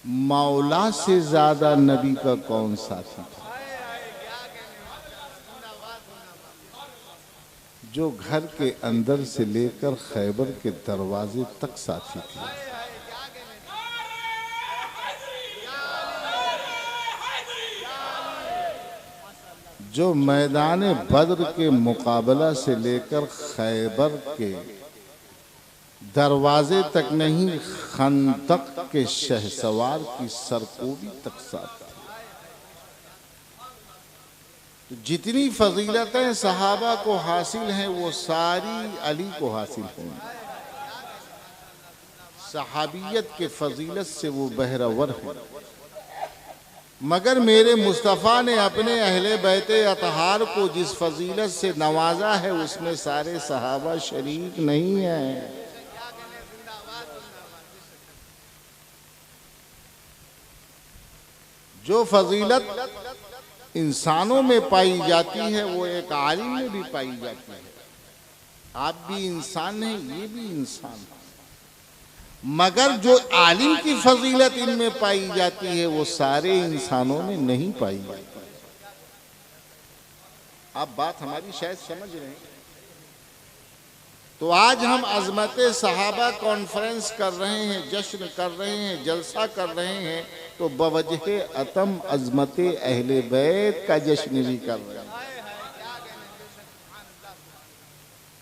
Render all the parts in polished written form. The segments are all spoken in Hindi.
मौला से ज्यादा नबी का कौन साथी था, जो घर के अंदर से लेकर खैबर के दरवाजे तक साथी थे। जो मैदान बद्र के मुकाबला से लेकर खैबर के दरवाजे तक नहीं, खंदक के शहसवार की सरकोबी तक साथ थे। तो जितनी फजीलतें सहाबा को हासिल हैं वो सारी अली को हासिल होंगी। सहाबियत के फजीलत से वो बहरावर हैं। मगर मेरे मुस्तफ़ा ने अपने अहले बैते अतहार को जिस फजीलत से नवाजा है उसमें सारे सहाबा शरीक नहीं हैं। जो फजीलत इंसानों में पाई जाती है वो एक आलिम में भी पाई जाती है। आप भी इंसान हैं, ये भी इंसान है, मगर जो आलिम की फजीलत इनमें पाई जाती है वो सारे इंसानों में नहीं पाई जाती। आप बात हमारी शायद समझ रहे हैं। तो आज हम अजमत सहाबा कॉन्फ्रेंस कर रहे हैं, जश्न कर रहे हैं, जलसा कर रहे हैं, तो बवजह अतम अजमत अहले बैत का जश्न भी कर रहे हैं।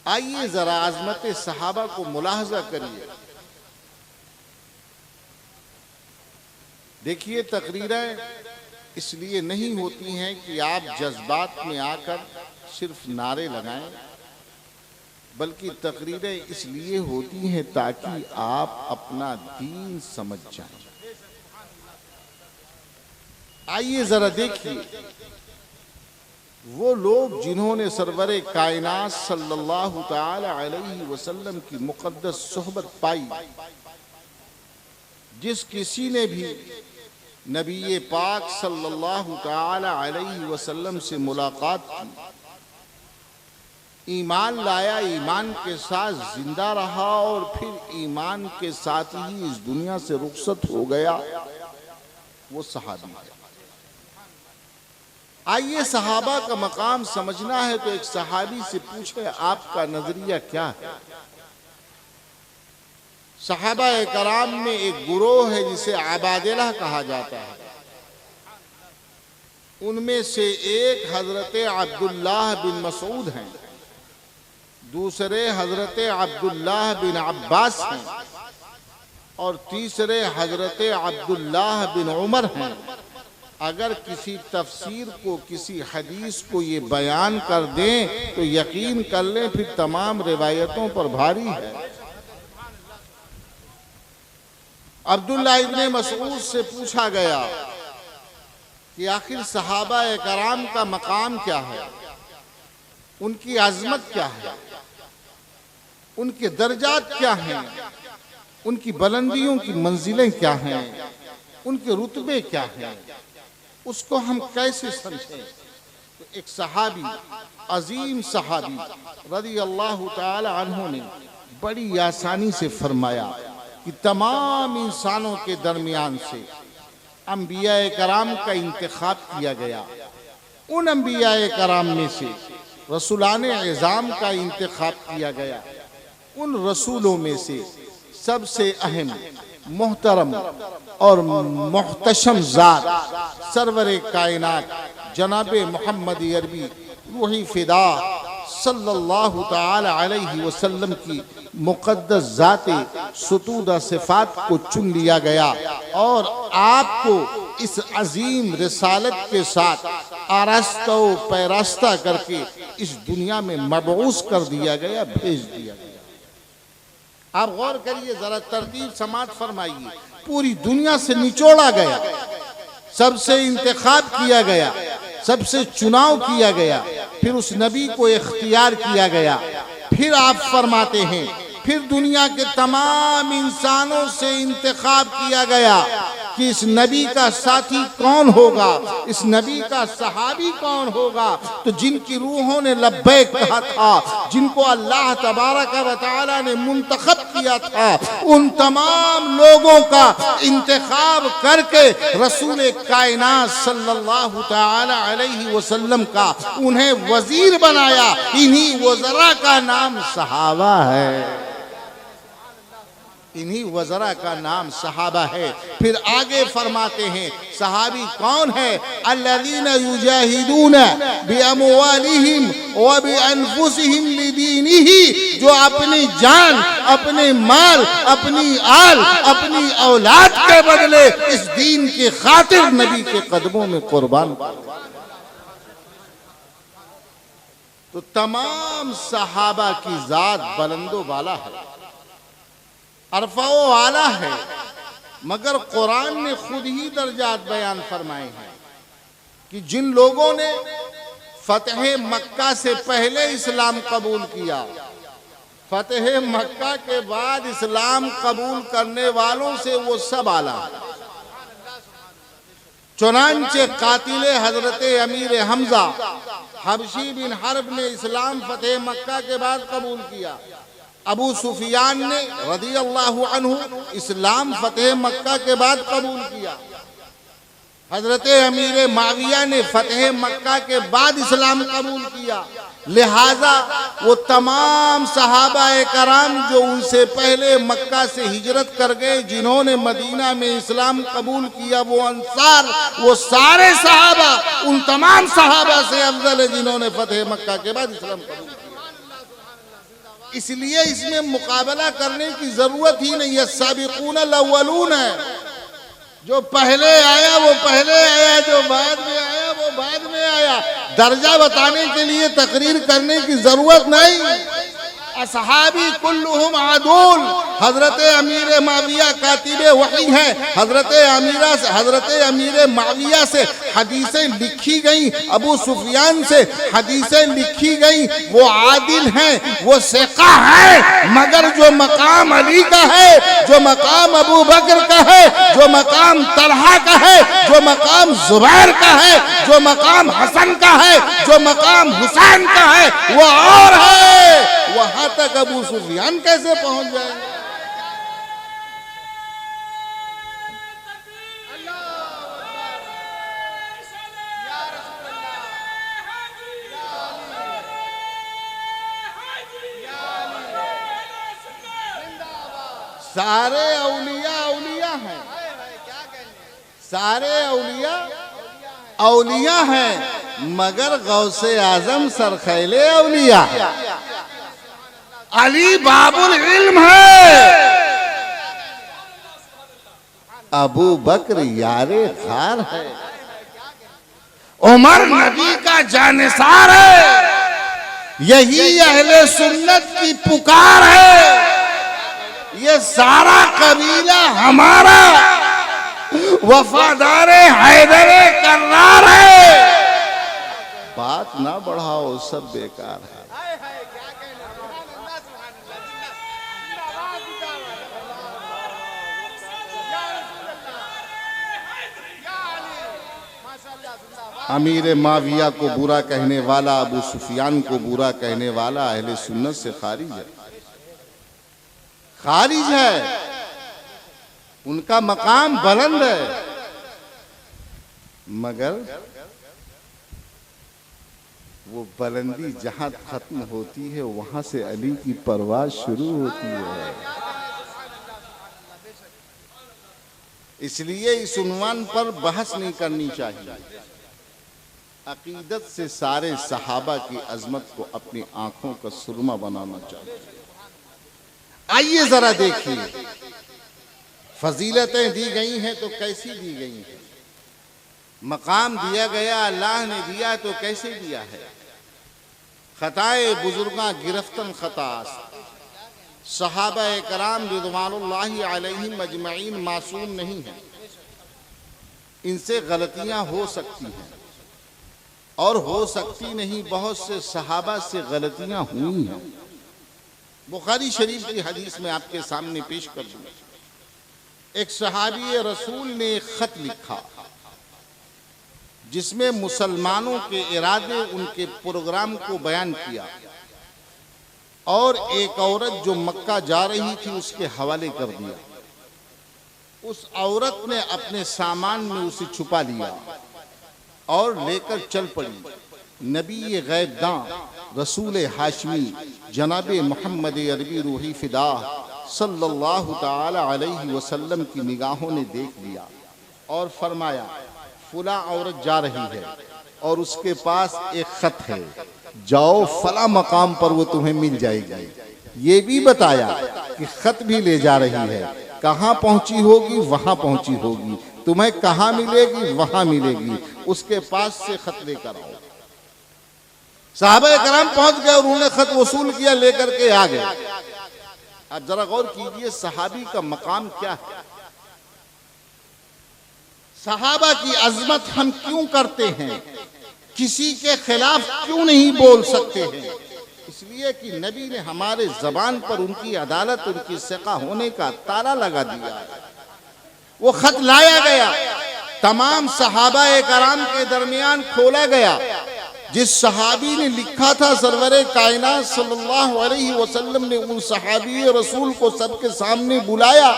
आइए जरा अजमत सहाबा को मुलाहजा करिए। देखिए, तकरीरें इसलिए नहीं होती हैं कि आप जज्बात में आकर सिर्फ नारे लगाएं, बल्कि तकरीरें इसलिए होती हैं ताकि आप अपना दीन समझ जाएं। आइए जरा देखिए, वो लोग जिन्होंने सरवरे कायनात सल्लल्लाहु ताला अलैहि वसल्लम की मुक़द्दस सोहबत पाई, जिस किसी ने भी नबी पाक सल्लल्लाहु ताला अलैहि वसल्लम से मुलाकात की, ईमान लाया, ईमान के साथ जिंदा रहा और फिर ईमान के साथ ही इस दुनिया से रुखसत हो गया, वो सहाबी है। आइए, सहाबा का मकाम समझना है तो एक सहाबी से पूछे आपका नजरिया क्या है। सहाबा कराम में एक गुरोह है जिसे अबादिला कहा जाता है। उनमें से एक हजरत अब्दुल्लाह बिन मसूद हैं, दूसरे हजरत अब्दुल्लाह बिन अब्बास हैं और तीसरे हजरत अब्दुल्लाह बिन उमर हैं। अगर किसी तफसीर को, किसी हदीस को ये बयान कर दें तो यकीन कर लें फिर तमाम रिवायतों पर भारी है। अब्दुल्लाह इब्ने मसूद से पूछा गया कि आखिर सहाबा कराम का मकाम क्या है, उनकी आजमत क्या है, उनके दर्जात क्या हैं, उनकी बुलंदियों की मंजिलें क्या हैं, उनके रुतबे क्या हैं, उसको हम कैसे समझें। तो एक सहाबी, अजीम सहाबी रज़ी अल्लाह ताला अन्हु ने बड़ी आसानी से फरमाया कि तमाम इंसानों के दरमियान से अंबिया कराम का इंतखाब किया गया। उन अंबिया कराम में से रसूलाने एज़ाम का इंतखाब किया गया। उन रसूलों में से सबसे अहम, मोहतरम और मुहतशम ज़ात सरवरे कायनात जनाब मोहम्मद अरबी रूही फिदा सल्लल्लाहु ताला अलैहि वसल्लम की मुक़द्दस ज़ाते सुतूदा सिफ़ात को चुन लिया गया और आपको इस अजीम रिसालत के साथ आरास्ता व पैरास्ता करके इस दुनिया में मबऊस कर दिया गया, भेज दिया गया। आप गौर करिए, जरा तरतीब समात फरमाइए। पूरी दुनिया से निचोड़ा गया, सबसे इंतखाब किया गया, सबसे चुनाव किया गया, फिर उस नबी को इख्तियार किया गया। फिर आप फरमाते हैं फिर दुनिया के तमाम इंसानों से इंतखाब किया गया, कि इस नबी का साथी कौन होगा, इस नबी का सहाबी कौन होगा। तो जिनकी रूहों ने लब्बैक कहा था, जिनको अल्लाह तबारक व तआला ने मुंतखब किया था, उन तमाम लोगों का इंतखाब करके रसूल कायनात सल्लल्लाहु तआला अलैहि वसल्लम का उन्हें वजीर बनाया। इन्हीं वज़रा का नाम सहाबा है, इन्हीं वज़रा का नाम सहाबा है। फिर आगे फरमाते हैं सहाबी कौन है, अल्लज़ीना युजाहिदूना बिअमवालिहिम व बिअनफुसिहिम लिदीनिही, जो अपनी जान, अपने माल, अपनी आल, अपनी औलाद के बदले इस दीन के खातिर नबी के कदमों में कुर्बान। तो तमाम सहाबा की जात बुलंदो वाला है, अरफाओ आला है, मगर कुरान ने खुद ही दर्जात बयान फरमाए हैं कि जिन लोगों ने फतह मक्का से पहले इस्लाम कबूल किया, फतह मक्का के बाद इस्लाम कबूल करने वालों से वो सब आला। चुनांचे कातिले हजरत अमीर हमजा हबशी बिन हर्ब ने इस्लाम फतेह मक्का के बाद कबूल किया। अबू सुफियान ने रदी अल्लाहु अन्हु इस्लाम फतेह मक्का के बाद कबूल किया। हजरत अमीर माविया ने फतेह मक्का के बाद इस्लाम कबूल किया। लिहाजा वो तमाम सहाबाए कराम जो उनसे पहले मक्का से हिजरत कर गए, जिन्होंने मदीना में इस्लाम कबूल किया, वो अंसार, वो सारे सहाबा उन तमाम सहाबा से अफजल है जिन्होंने फतेह मक्का के बाद इस्लाम कबूल किया। इसलिए इसमें मुकाबला करने की जरूरत ही नहीं है। साबिकून अव्वलून है, जो पहले आया वो पहले आया, जो बाद में आया वो बाद में आया। दर्जा बताने के लिए तकरीर करने की जरूरत नहीं। असहाबी कुल्लुहुम आदूल। हजरत अमीर माविया कातिबे वही हैं। हजरत अमीर माविया से हदीसें लिखी गई, अबू सुफियान से हदीसें लिखी गई। वो आदिल हैं, वो सिका है, मगर जो मकाम अली का है, जो मकाम अबू बकर का है, जो मकाम तलहा का है, जो मकाम जुबैर का है, जो मकाम हसन का है, जो मकाम हुसैन का है, वो और है। वहां तक अबू सुफियान कैसे पहुंच जाएंगे? सारे औलिया हैं, सारे औलिया हैं, मगर गौसे आजम सरखैले औलिया है। अली बाबुल इल्म है, अबू बकर यारे खार है, उमर नबी का जानिसार है। यही अहले सुन्नत की पुकार है। ये सारा कबीला हमारा वफादारे हैदरे कर्रार है। बात ना बढ़ाओ, सब बेकार है। अमीर माविया को बुरा कहने वाला, अबू सुफियान को बुरा कहने वाला अहले सुन्नत से खारिज है, खारिज है। उनका मकाम बुलंद है, मगर वो बुलंदी जहां खत्म होती है वहां से अली की परवाज शुरू होती है। इसलिए इस उन्वान पर बहस नहीं करनी चाहिए। अकीदत से सारे सहाबा की अजमत को अपनी आंखों का सुरमा बनाना चाहिए। आइए जरा देखिए, फजीलतें दी गई हैं तो कैसी दी गई हैं, मकाम दिया गया अल्लाह ने दिया तो कैसे दिया है। खताए बुजुर्गा गिरफ्तन खतास। सहाबा कराम रिज़वानुल्लाहि अलैहिम अजमईन मासूम नहीं है, इनसे गलतियां हो सकती हैं और हो सकती नहीं। बहुत से सहाबा से गलतियां हुई हैं। बुखारी शरीफ की हदीस में आपके सामने पेश कर दूं। एक सहाबी रसूल ने एक खत लिखा जिसमें मुसलमानों के इरादे, उनके प्रोग्राम को बयान किया और एक औरत जो मक्का जा रही थी उसके हवाले कर दिया। उस औरत ने अपने सामान में उसे छुपा लिया और लेकर चल पड़ी। नबी गैबदां रसूल हाशमी जनाब मोहम्मद अरबी रूही फिदा सल्लल्लाहु ताला अलैहि वसल्लम की निगाहों ने देख लिया और फरमाया, फला औरत जा रही है और उसके पास एक खत है, जाओ फला मकाम पर वो तुम्हें मिल जाएगी। ये भी बताया कि खत भी ले जा रही है, कहाँ पहुंची होगी वहां पहुंची होगी, तुम्हें कहाँ मिलेगी वहां मिलेगी, उसके पास से खत लेकर आओ। सहाबा कराम पहुंच गए और उन्होंने खत वसूल किया, लेकर के आ गए। अब जरा गौर कीजिए सहाबी का मकाम क्या है। सहाबा की अजमत हम क्यों करते हैं, किसी के खिलाफ क्यों नहीं बोल सकते हैं? इसलिए कि नबी ने हमारे जबान पर उनकी अदालत, उनकी सका होने का ताला लगा दिया है। वो खत लाया गया, तमाम सहाबा कराम के दरमियान खोला गया। जिस सहाबी ने लिखा था सरवरे कायनात सल्लल्लाहु अलैहि वसल्लम ने उन सहाबी रसूल को सबके सामने बुलाया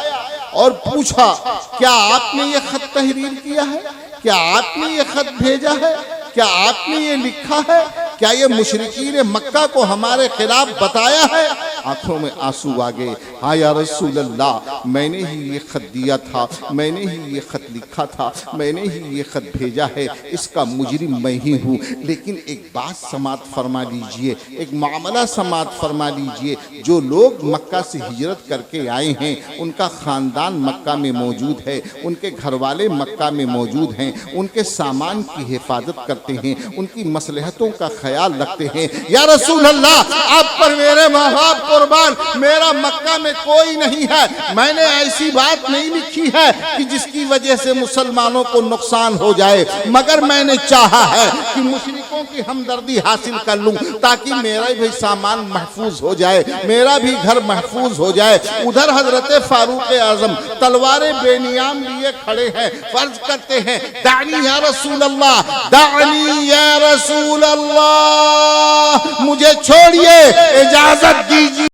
और पूछा, क्या आपने ये खत तहरीर किया है? क्या आपने ये खत भेजा है? क्या आपने ये लिखा है? क्या ये मुशरिकीन मक्का को हमारे खिलाफ बताया है? आंखों में आंसू आ गए। हाँ या रसूल अल्लाह, मैंने ही ये खत दिया था, मैंने ही ये खत लिखा था, मैंने ही ये खत भेजा है, इसका मुजरिम मैं ही हूँ। लेकिन एक बात समात फरमा लीजिए, एक मामला समात फरमा लीजिए। जो लोग मक्का से हिजरत करके आए हैं, उनका खानदान मक्का में मौजूद है, उनके घर वाले मक्का में मौजूद हैं, उनके सामान की हिफाजत करते हैं, उनकी मसलहतों का ख्याल रखते हैं। या रसूल अल्लाह, आप पर मेरे माँ बाप कुर्बान, मेरा मक्का में कोई नहीं है। मैंने ऐसी बात नहीं लिखी है कि जिसकी वजह से मुसलमानों को नुकसान हो जाए, मगर मैंने चाहा है कि मुशरिकों की हमदर्दी हासिल कर लूं ताकि मेरा भी सामान महफूज हो जाए, मेरा भी घर महफूज हो जाए। उधर हजरत फारूक आजम तलवारें बेनियाम लिए खड़े हैं, फर्ज करते हैं, दानी या रसूल अल्लाह, दानी या रसूल अल्लाह, मुझे छोड़िए, इजाजत दीजिए,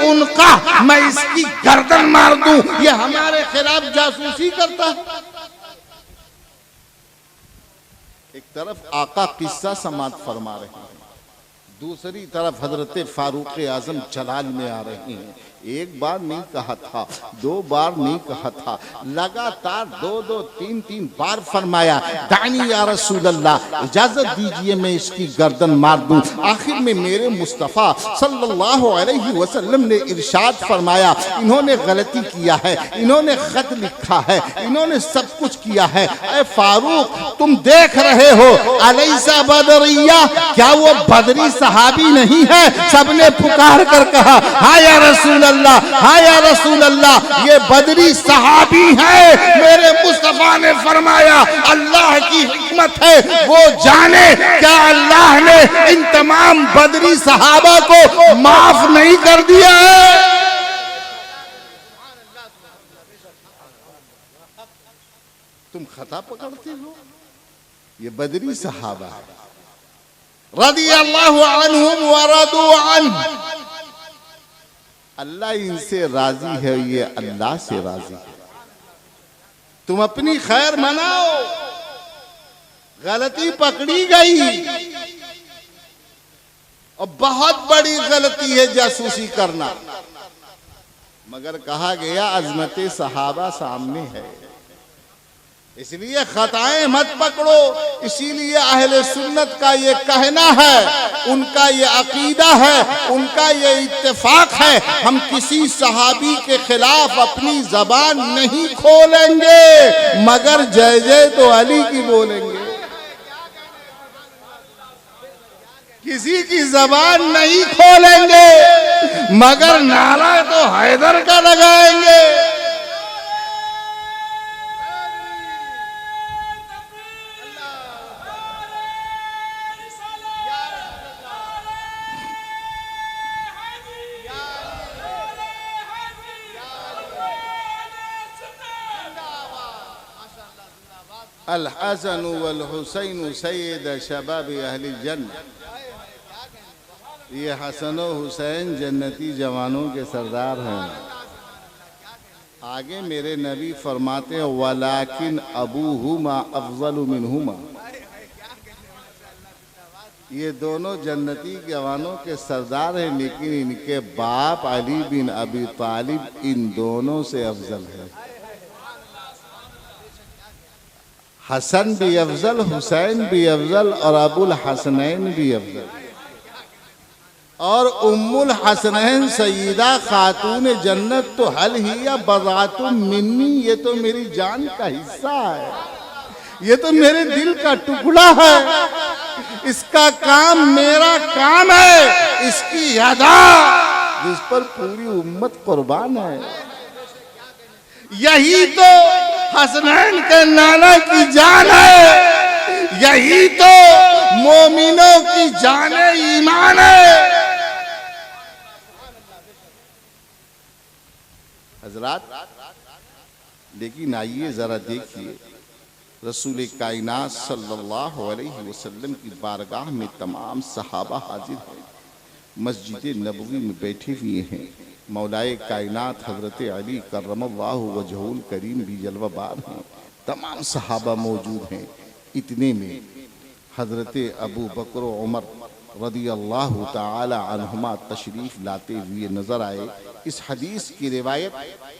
उनका मैं इसकी गर्दन मार दूं, ये हमारे खिलाफ जासूसी करता है। एक तरफ आका किस्सा समात फरमा रहे हैं, दूसरी तरफ हजरत फारूक आजम जलाल में आ रहे हैं। एक बार नहीं कहा था, दो बार नहीं कहा था, लगातार दो तीन बार फरमाया, दानी या रसूल अल्लाह, इजाजत दीजिए मैं इसकी गर्दन मार दूं। आखिर में मेरे मुस्तफ़ा सल्लल्लाहु अलैहि वसल्लम ने इरशाद फरमाया, इन्होंने गलती किया है, इन्होंने खत लिखा है, इन्होंने सब कुछ किया है। ऐ फारूक, तुम देख रहे हो, अलैसा बदरिया, क्या वो बदरी सहाबी नहीं है? सबने पुकार कर कहा, हाँ या रसूल अल्लाह, हाँ या रसूल अल्लाह, ये बदरी सहाबी है। मेरे मुस्तफा ने फरमाया, अल्लाह की हिकमत है, वो जाने क्या अल्लाह ने इन तमाम बदरी सहाबा को माफ नहीं कर दिया है। तुम खता पकड़ते हो, ये बदरी सहाबा रज़ी अल्लाहु अन्हुम व रदू अन्हु, अल्लाह इनसे राजी है, ये अल्लाह से राजी है। तुम अपनी खैर मनाओ, गलती पकड़ी गई और बहुत बड़ी गलती है जासूसी करना, मगर कहा गया अजमत सहाबा सामने है, इसलिए खताएं मत पकड़ो। इसीलिए अहले सुन्नत का ये कहना है, उनका ये अकीदा है, उनका ये इत्तेफाक है, हम किसी सहाबी के खिलाफ अपनी जबान नहीं खोलेंगे, मगर जय जय तो अली की बोलेंगे। किसी की जबान नहीं खोलेंगे, मगर नारा तो हैदर का लगाएंगे। अल हसन वल हुसैन सैयद शबाब अहल जन्नत। ये हसन और हुसैन जन्नती जवानों के सरदार हैं। आगे मेरे नबी फरमाते हैं वलाकिन अबूहुमा अफजल मिनहुमा। ये दोनों जन्नती जवानों के सरदार हैं, लेकिन इनके बाप अली बिन अबी तालिब इन दोनों से अफजल है। हसन भी अफजल, हुसैन भी अफजल और अबुल हसनैन भी अफजल। और उम्मुल हसनैन सईदा खातून जन्नत तो हल ही या बज़ातुम मिन्नी, ये तो मेरी जान का हिस्सा है, ये तो मेरे दिल का टुकड़ा है, इसका काम मेरा काम है, इसकी अदा जिस पर पूरी उम्मत कुर्बान है। यही तो हसनैन के नाना की जान है, यही तो मोमिनों की जाने ईमान है। हजरात, लेकिन आइए जरा देखिए, रसूल कायनात सल्लल्लाहु अलैहि वसल्लम की बारगाह में तमाम सहाबा हाजिर हैं, मस्जिद नबवी में बैठे हुए हैं। मौलाए कायनात हजरत अली करमल्लाहु वजहुल करीम भी जलवाबार हैं, तमाम सहाबा मौजूद हैं। इतने में हजरत अबू बकर उमर रदी अल्लाह ताला अन्हुमा तशरीफ लाते हुए नजर आए। इस हदीस की रिवायत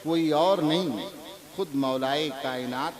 कोई और नहीं, खुद मौलाए कायनात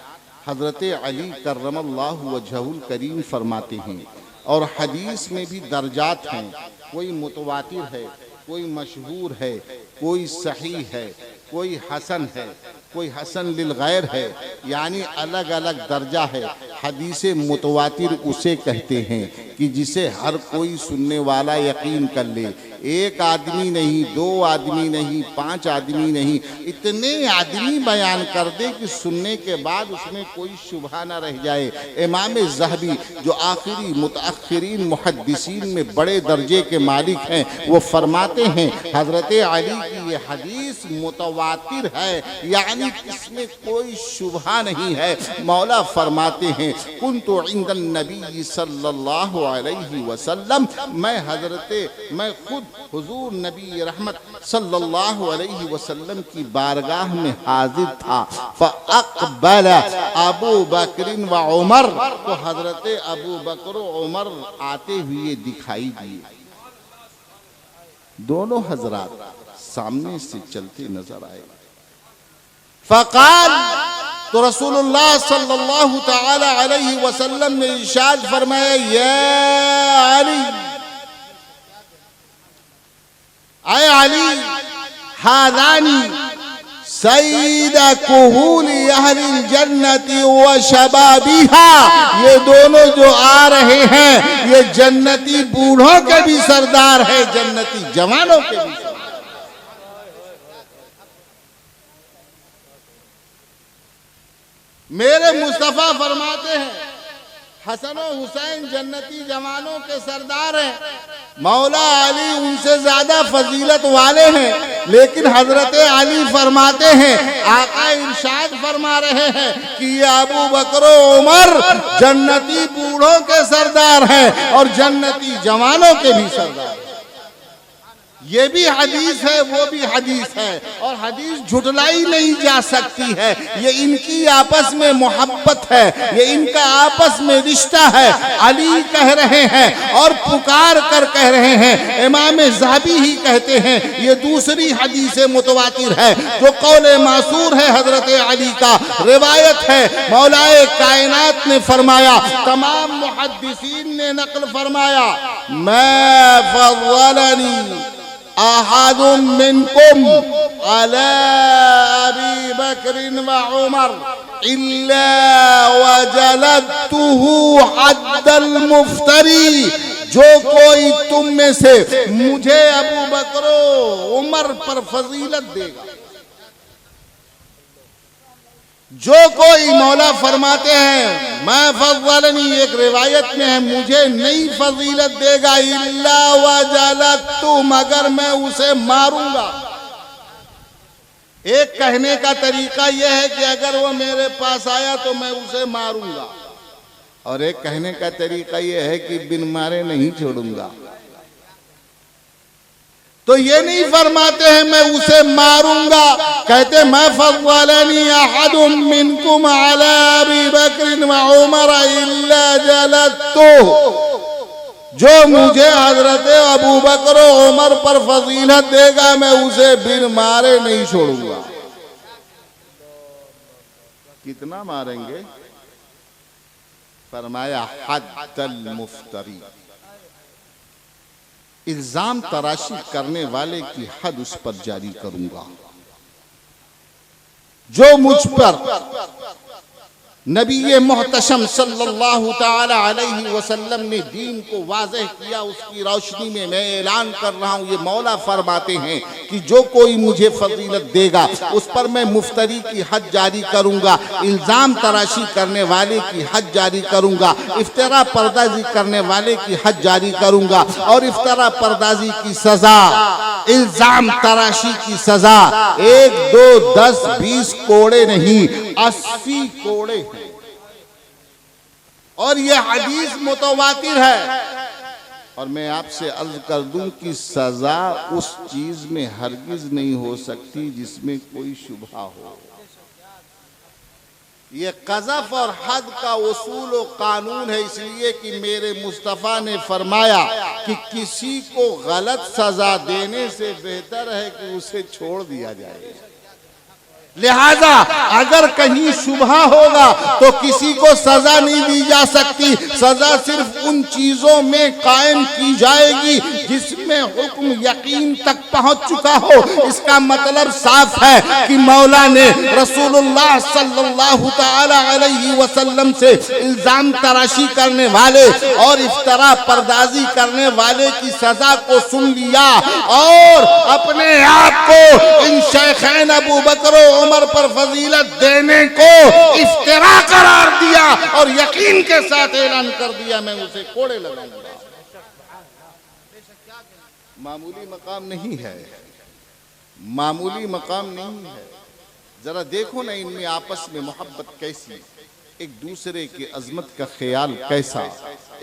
हजरत अली करमल्लाहु वजहुल करीम फरमाते हैं। और हदीस में भी दर्जात हैं, कोई मुतवातिर है, कोई मशहूर है, कोई सही है, कोई हसन है, कोई हसन लिल गैर है, यानी अलग अलग दर्जा है। हदीस मुतवातिर उसे कहते हैं कि जिसे हर कोई सुनने वाला यकीन कर ले। एक आदमी नहीं, दो आदमी नहीं, पांच आदमी नहीं, इतने आदमी बयान कर दे कि सुनने के बाद उसमें कोई शुबहा न रह जाए। इमाम ज़हबी जो आखिरी मुतअख्खिरीन मुहद्दिसीन में बड़े दर्जे के मालिक हैं, वो फरमाते हैं हजरत अली की ये हदीस मुतवातिर है, यानी इसमें कोई शुबहा नहीं है। मौला फरमाते हैं कुन्तु इंदन नबी सल्लल्लाहु अलैहि वसल्लम, मैं खुद हुजूर नबी रहमत सल्लल्लाहु अलैहि वसल्लम की बारगाह में हाजिर था। फ़अक़बल अबू बकर व उमर, तो हजरत अबू बकर उमर आते हुए दिखाई दिए। दोनों हजरात सामने से चलते नजर आए। फ़क़ाल, तो रसूलुल्लाह सल्लल्लाहु ताला अलैहि वसल्लम ने इरशाद फरमाया या अली, आए अली, हादानी सईदा कुहूली अहलिल जन्नती व शबाबिहा, ये दोनों जो आ रहे हैं ये जन्नती बूढ़ों के भी सरदार है, जन्नती जवानों के भी। मेरे मुस्तफ़ा फरमाते हैं हसन और हुसैन जन्नती जवानों के सरदार हैं, मौला अली उनसे ज्यादा फजीलत वाले हैं। लेकिन हजरत अली फरमाते हैं, आका इरशाद फरमा रहे हैं कि ये अबू बकर उमर जन्नती बूढ़ों के सरदार हैं और जन्नती जवानों के भी सरदार। ये भी हदीस है, वो भी हदीस है, और हदीस झुटलाई नहीं जा सकती है। ये इनकी आपस में मोहब्बत है, ये इनका आपस में रिश्ता है। अली कह रहे हैं और पुकार कर कह रहे हैं, इमाम ज़हबी ही कहते हैं ये दूसरी हदीस मुतवातिर है जो कौले मासूर है हजरत अली का। रिवायत है मौलाए कायनात ने फरमाया, तमाम मुहद्दिसीन ने नकल फरमाया, मैं फज़्ज़लनी अहादुम मिनकुम अला अबी बकर व उमर इल्ला वजलदतुहु हद्दल मुफ्तरी, जो कोई तुम में से मुझे अबू बकर उमर पर फजीलत देगा, जो कोई, मौला फरमाते हैं मैं फज़्ज़लनी, एक रिवायत में है मुझे नहीं फजीलत देगा, इल्ला वजलदतु, मगर मैं उसे मारूंगा। एक कहने का तरीका यह है कि अगर वो मेरे पास आया तो मैं उसे मारूंगा, और एक कहने का तरीका यह है कि बिन मारे नहीं छोड़ूंगा। तो ये नहीं फरमाते हैं मैं उसे मारूंगा, कहते मैं फज़्वलनी अहदुम मिनकुम अला अबी बकर व उमर इल्ला जलतु, जो मुझे हजरत अबू बकर और उमर पर फजीलत देगा मैं उसे बिन मारे नहीं छोड़ूंगा। कितना मारेंगे? फरमाया हद्दल मुफ्तरी, इल्जाम तराशी करने वाले की हद उस पर जारी करूंगा। जो मुझ पर नबी मोहतशम सल्लल्लाहु ताला अलैहि वसल्लम ने दीन को वाज़ेह किया, उसकी रोशनी में मैं ऐलान कर रहा हूँ। ये मौला फरमाते हैं कि जो कोई मुझे फजीलत देगा उस पर मैं मुफ्तरी की हद जारी करूँगा, इल्ज़ाम तराशी करने वाले की हद जारी करूँगा, इफ्तरा पर्दाजी करने वाले की हद जारी करूँगा। और इफ्तरा पर्दाजी की सज़ा, इल्ज़ाम तराशी की सज़ा 1, 2, 10, 20 कोड़े नहीं 80 कोड़े हैं। और यह हदीस मुतवातिर है। और मैं आपसे अर्ज कर दूं कि सजा उस चीज में हरगिज नहीं हो सकती जिसमें कोई शुबहा हो। ये कज़फ और हद का उसूल और कानून है, इसलिए कि मेरे मुस्तफ़ा ने फरमाया कि किसी को गलत सजा देने से बेहतर है कि उसे छोड़ दिया जाए। लिहाजा अगर कहीं शुबहा होगा तो किसी को सजा नहीं दी जा सकती। सजा सिर्फ उन चीजों में कायम की जाएगी जिसमें हुक्म यकीन तक पहुंच चुका हो। इसका मतलब साफ है कि मौला ने रसूलुल्लाह सल्लल्लाहु ताला अलैहि वसल्लम से इल्जाम तराशी करने वाले और इफ्तरा पर्दाजी करने वाले की सजा को सुन लिया और अपने आप को इन शेखैन अबू बकर उमर पर फजीलत देने को इफ्तिरा करार दिया और यकीन के साथ ऐलान कर दिया मैं उसे कोड़े लगाऊंगा। मामूली मकाम नहीं है, मामूली मकाम नहीं है। जरा देखो ना इनमें आपस में मोहब्बत कैसी, एक दूसरे की अजमत का ख्याल कैसा,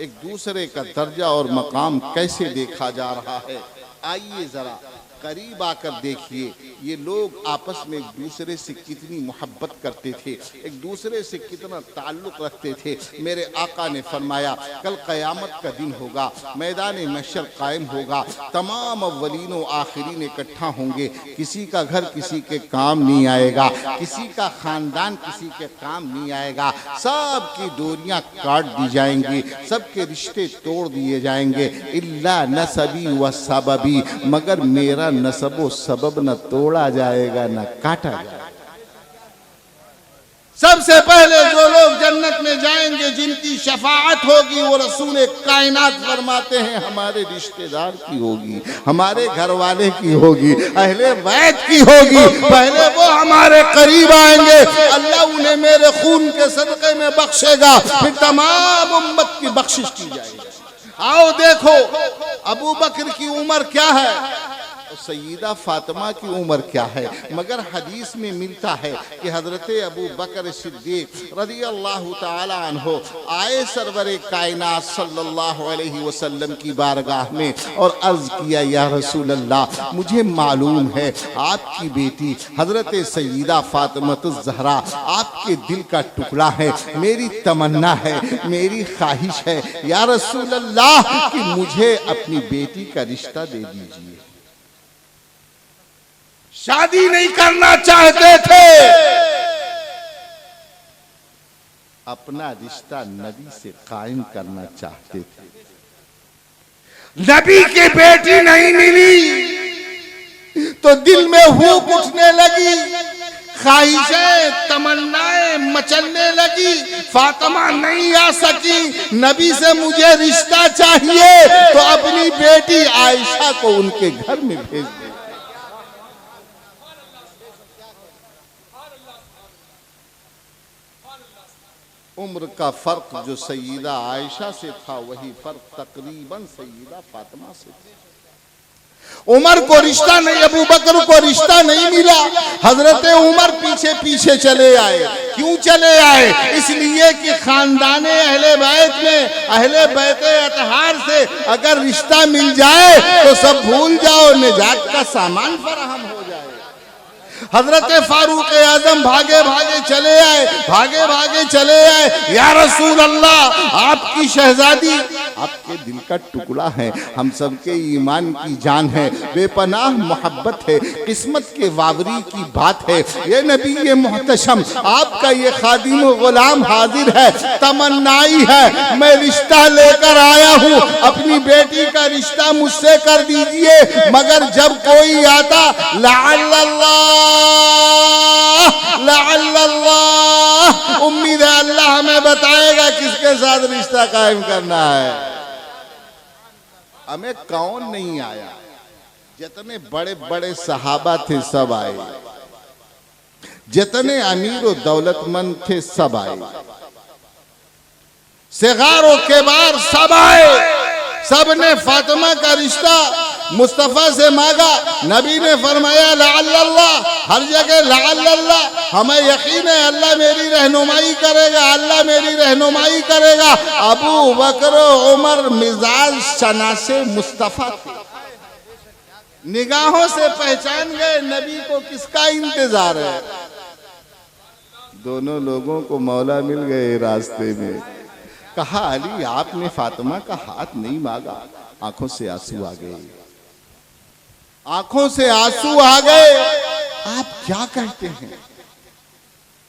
एक दूसरे का दर्जा और मकाम कैसे देखा जा रहा है। आइए जरा करीब आकर देखिए ये लोग आपस में एक दूसरे से कितनी मोहब्बत करते थे, एक दूसरे से कितना ताल्लुक़ रखते थे। मेरे आका ने फरमाया कल क़यामत का दिन होगा, मैदान महशर कायम होगा, तमाम अव्वलीन व आखिरीन इकट्ठा होंगे, किसी का घर किसी के काम नहीं आएगा, किसी का ख़ानदान किसी के काम नहीं आएगा, सब की डोरियाँ काट दी जाएंगी, सबके रिश्ते तोड़ दिए जाएंगे। इल्ला नसबी व सबबी, मगर मेरा नसबो सबब न तोड़ा जाएगा न काटा जाएगा। सबसे पहले जो लोग जन्नत में जाएंगे जिनकी शफाअत होगी वो रसूल कायनात फरमाते हैं हमारे रिश्तेदार की होगी, हमारे घर वाले की होगी, अहले बैत की होगी। पहले वो हमारे करीब आएंगे, अल्लाह उन्हें मेरे खून के सदक़े में बख्शेगा, फिर तमाम उम्मत की बख्शिश की जाएगी। आओ देखो अबू बकर की उम्र क्या है, सईदा फातिमा की उम्र क्या है। मगर हदीस में मिलता है कि हजरत अबू बकर सिद्दीक रज़ी अल्लाह ताला अन्हो आए सरवरे कायनात सल्लल्लाहु अलैहि वसल्लम की बारगाह में और अर्ज किया या रसूल अल्लाह, मुझे मालूम है आपकी बेटी हजरत सईदा फातिमातुज़ ज़हरा आपके दिल का टुकड़ा है, मेरी तमन्ना है, मेरी ख्वाहिश है या रसूल अल्लाह कि मुझे अपनी बेटी का रिश्ता दे दीजिए। शादी नहीं करना चाहते थे, अपना रिश्ता नबी से कायम करना चाहते थे। नबी की बेटी नहीं मिली तो दिल में हुक उठने लगी, ख्वाहिशें तमन्नाएं मचलने लगी। फातिमा नहीं आ सकी, नबी से मुझे रिश्ता चाहिए तो अपनी बेटी आयशा को उनके घर में भेज दिया। उम्र का फर्क जो सईदा आयशा से था वही फर्क तकरीबन सईदा फातिमा से था। उमर को रिश्ता नहीं, अबू बकर को रिश्ता नहीं मिला। हजरत उमर पीछे पीछे चले आए। क्यों चले आए? इसलिए कि खानदान अहले बैत में, अहले बैत अतहार से अगर रिश्ता मिल जाए तो सब भूल जाओ, निजात का सामान फराहम हो जाए। हजरत फारूक आजम भागे भागे चले आए, भागे भागे चले आए। या रसूल अल्लाह, आपकी शहजादी आपके दिल का टुकड़ा है, हम सबके ईमान की जान है, बेपनाह मोहब्बत है, किस्मत के वावरी की बात है। ये नबी ये मोहतशम, आपका ये खादिम गुलाम हाजिर है, तमन्नाई है, मैं रिश्ता लेकर आया हूँ, अपनी बेटी का रिश्ता मुझसे कर दीजिए। मगर जब कोई आता, लाअल्लाह, उम्मीद है अल्लाह हमें बताएगा किसके साथ रिश्ता कायम करना है। हमें कौन नहीं आया, जितने बड़े बड़े सहाबा थे सब आए, जितने अमीर और दौलतमंद थे सब आए, सिगारो के बार सब आए। सब ने फातिमा का रिश्ता मुस्तफ़ा से मांगा। नबी ने फरमाया लाअल्लाह, हर जगह लाअल्लाह, हमें यकीन है अल्लाह मेरी रहनुमाई करेगा, अल्लाह मेरी रहनुमाई करेगा। अबू बकर उमर मिजाज शनासे मुस्तफ़ा थे, निगाहों से पहचान गए नबी को किसका इंतजार है। दोनों लोगों को मौला मिल गए रास्ते में। कहा अली आपने फातिमा का हाथ नहीं मांगा। आंखों से आंसू आ गए, आंखों से आंसू आ गए। आप क्या कहते हैं?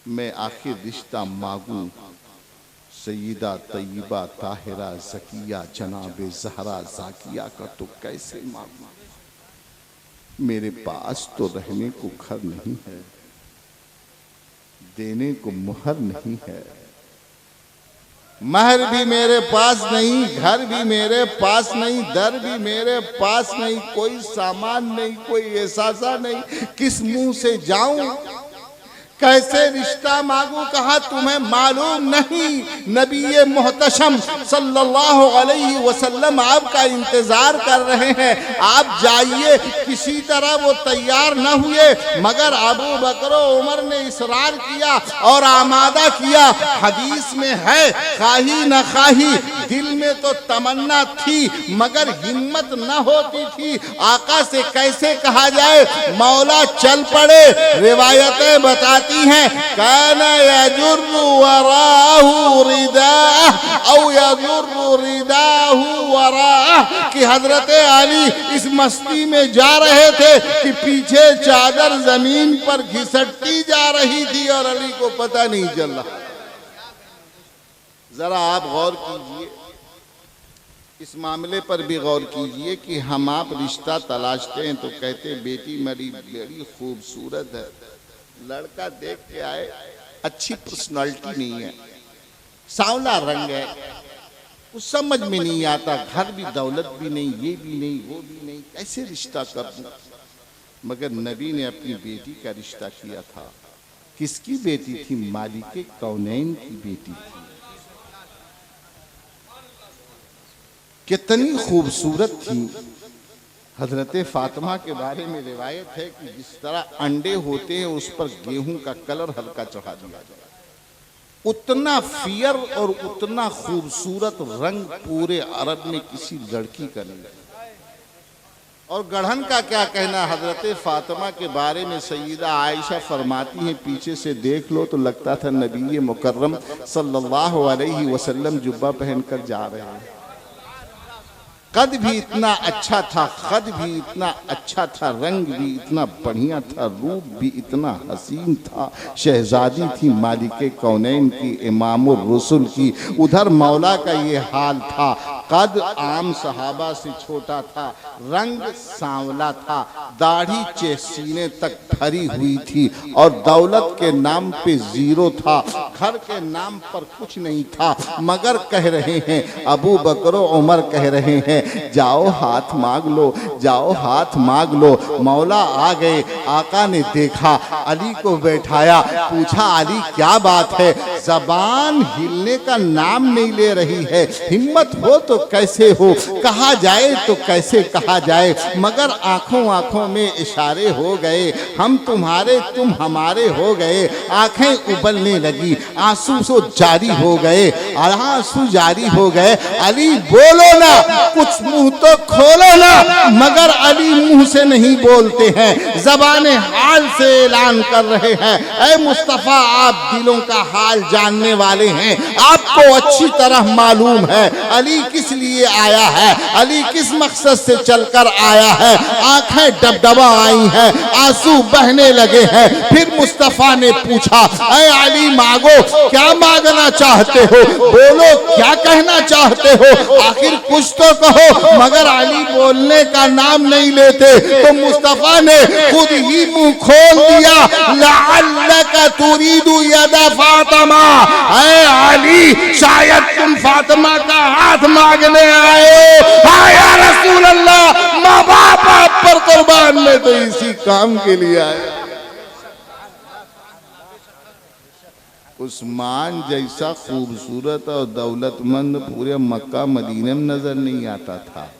मैं आखिर रिश्ता मांगू सईदा तय्यबा ताहिरा ज़किया जनाबे ज़हरा ज़ाकिया का तो कैसे मांगू? मेरे पास तो रहने को घर नहीं है, देने को मुहर नहीं है, महर भी मेरे पास नहीं, घर भी मेरे पास नहीं, दर भी मेरे पास नहीं, कोई सामान नहीं, कोई एहसासा नहीं, किस मुंह से जाऊं, कैसे रिश्ता मांगू? कहा तुम्हें मालूम नहीं, नबी मोहतशम सल्लल्लाहु अलैहि वसल्लम आपका इंतजार कर रहे हैं, आप जाइए। किसी तरह वो तैयार न हुए, मगर अबू बकर उमर ने इसरार किया और आमादा किया। हदीस में है, खाही न खाही, दिल में तो तमन्ना थी मगर हिम्मत न होती थी। आका से कैसे कहा जाए, मौला चल पड़े। रिवायतें बताती हैं, काना यजुर्रु वराहु रिदाह औ यजुर्रु रिदाहु वराह, कि हजरत अली इस मस्ती में जा रहे थे कि पीछे चादर जमीन पर घिसटती जा रही थी और अली को पता नहीं चल रहा। जरा आप गौर कीजिए, इस मामले पर भी गौर कीजिए कि हम आप रिश्ता तलाशते हैं तो कहते बेटी मेरी बड़ी खूबसूरत है, लड़का देख के आए अच्छी पर्सनालिटी नहीं है, सांवला रंग है, कुछ समझ में नहीं आता, घर भी दौलत भी नहीं, ये भी नहीं, वो भी नहीं, कैसे रिश्ता कर दूं? मगर नबी ने अपनी बेटी का रिश्ता किया था। किसकी बेटी थी? मालिके कौनैन की बेटी थी। कितनी खूबसूरत थी। हजरत फातिमा के बारे में रिवायत है कि जिस तरह अंडे होते हैं उस पर गेहूं का कलर हल्का चढ़ा दिया जाए, उतना फियर और उतना खूबसूरत रंग पूरे अरब में किसी लड़की का नहीं। और गढ़न का क्या कहना, हजरत फातिमा के बारे में सईदा आयशा फरमाती हैं, पीछे से देख लो तो लगता था नबी मुकर्रम सल्लल्लाहु अलैहि वसल्लम जुब्बा पहनकर जा रहे हैं। कद भी इतना अच्छा था, खद भी इतना अच्छा था, रंग भी इतना बढ़िया था, रूप भी इतना हसीन था। शहजादी थी मालिके कौनैन की, इमामुर रसूल की। उधर मौला का ये हाल था, कद आम सहाबा से छोटा था, रंग सांवला था, दाढ़ी चे सीने तक भरी हुई थी और दौलत के नाम पे जीरो था, घर के नाम पर कुछ नहीं था। मगर कह रहे हैं, अबू बकर उमर कह रहे हैं, जाओ हाथ मांग लो, जाओ हाथ मांग लो। मौला आ गए, आका ने देखा, अली को बैठाया, पूछा अली क्या बात है? जबान हिलने का नाम नहीं ले रही है, हिम्मत हो तो तो कैसे हो, कहा जाए तो कैसे कहा जाए, मगर आंखों आंखों में इशारे हो गए, हम तुम्हारे तुम हमारे हो गए। आंखें उबलने लगी, आंसू सो जारी हो गए, आंसू जारी हो गए। अली बोलो ना, कुछ मुंह तो खोलो ना, मगर अली मुंह से नहीं बोलते हैं, ज़बान हाल से ऐलान कर रहे हैं। ऐ मुस्तफ़ा, आप दिलों का हाल जानने वाले हैं, आपको अच्छी तरह मालूम है अली किस लिए आया है, अली किस मकसद से चलकर आया है। आंखें डबडबा आई हैं, आंसू बहने लगे हैं। फिर मुस्तफ़ा ने पूछा, ऐ अली मांगो, क्या मांगना चाहते हो, बोलो क्या कहना चाहते हो, आखिर कुछ तो कहो। मगर अली बोलने का नाम नहीं लेते, तो मुस्तफ़ा ने खुद ही मुंह खोल दिया, लअल्लका तुरीदु यदा फातिमा, ऐ अली शायद तुम फातिमा का हाथ मांगने आए हो। हाँ या रसूल अल्लाह, माँ बाप आप पर कुर्बान, में तो इसी काम के लिए आए। उस्मान जैसा खूबसूरत और दौलतमंद पूरे मक्का मदीने में नजर नहीं आता था।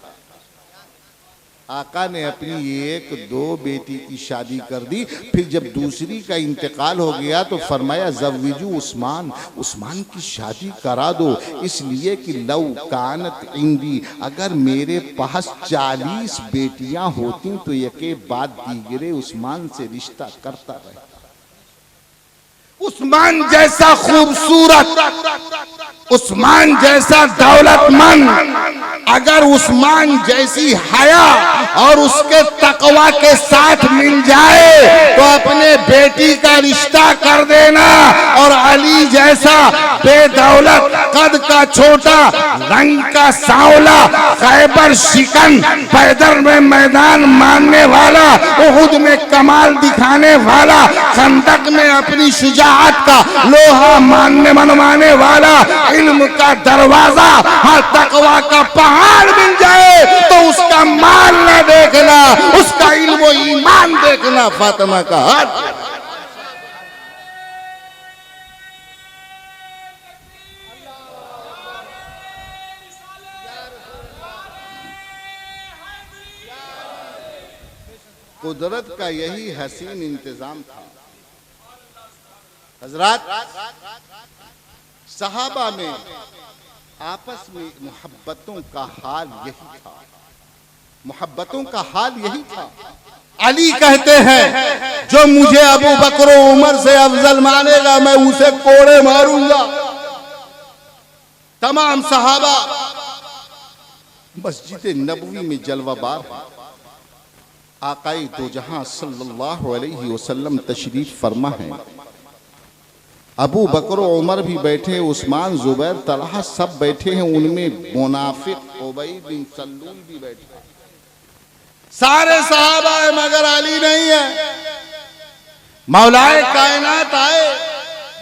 आका ने अपनी एक दो बेटी की शादी कर दी, फिर जब दूसरी का इंतकाल हो गया तो फरमाया ज़व्विजू उस्मान, उस्मान की शादी करा दो, इसलिए कि लौ कानत इंदी, अगर मेरे पास 40 बेटियां होती तो यके बाद दीगरे उस्मान से रिश्ता करता रहता। उस्मान जैसा खूबसूरत, उस्मान जैसा दौलतमंद, अगर उस्मान जैसी हया और उसके तकवा के साथ मिल जाए तो अपने बेटी का रिश्ता कर देना। और अली जैसा बेदौलत, कद का छोटा, रंग का सांवला, खैबर शिकन, पैदर में मैदान मानने वाला, उहुद में कमाल दिखाने वाला, खंदक में अपनी शुजाअत का लोहा मानने मनवाने वाला, इल्म का दरवाजा, हाँ तकवा का पहाड़ मिल जाए तो उसका माल न देखना, उसका इल्म ईमान देखना। फातिमा का हाथ कुदरत का यही हसीन इंतजाम था। हजरात, सहाबा में आपस में मोहब्बतों का हाल यही था, मोहब्बतों का हाल यही था। अली कहते हैं, जो मुझे अबू बकर उमर से अफजल मानेगा मैं उसे कोड़े मारूंगा। तमाम सहाबा मस्जिद नबवी में जलवाबार है। आकाए दो जहां सल्लल्लाहु अलैहि वसल्लम तशरीफ फरमा है। अबू बकर उमर भी बैठे, उस्मान जुबैर तलहा सब बैठे हैं, उनमें मुनाफिक उबई बिन सल्लूल भी बैठे। सारे सहाबा है मगर अली नहीं है। मौलाए कायनात आए,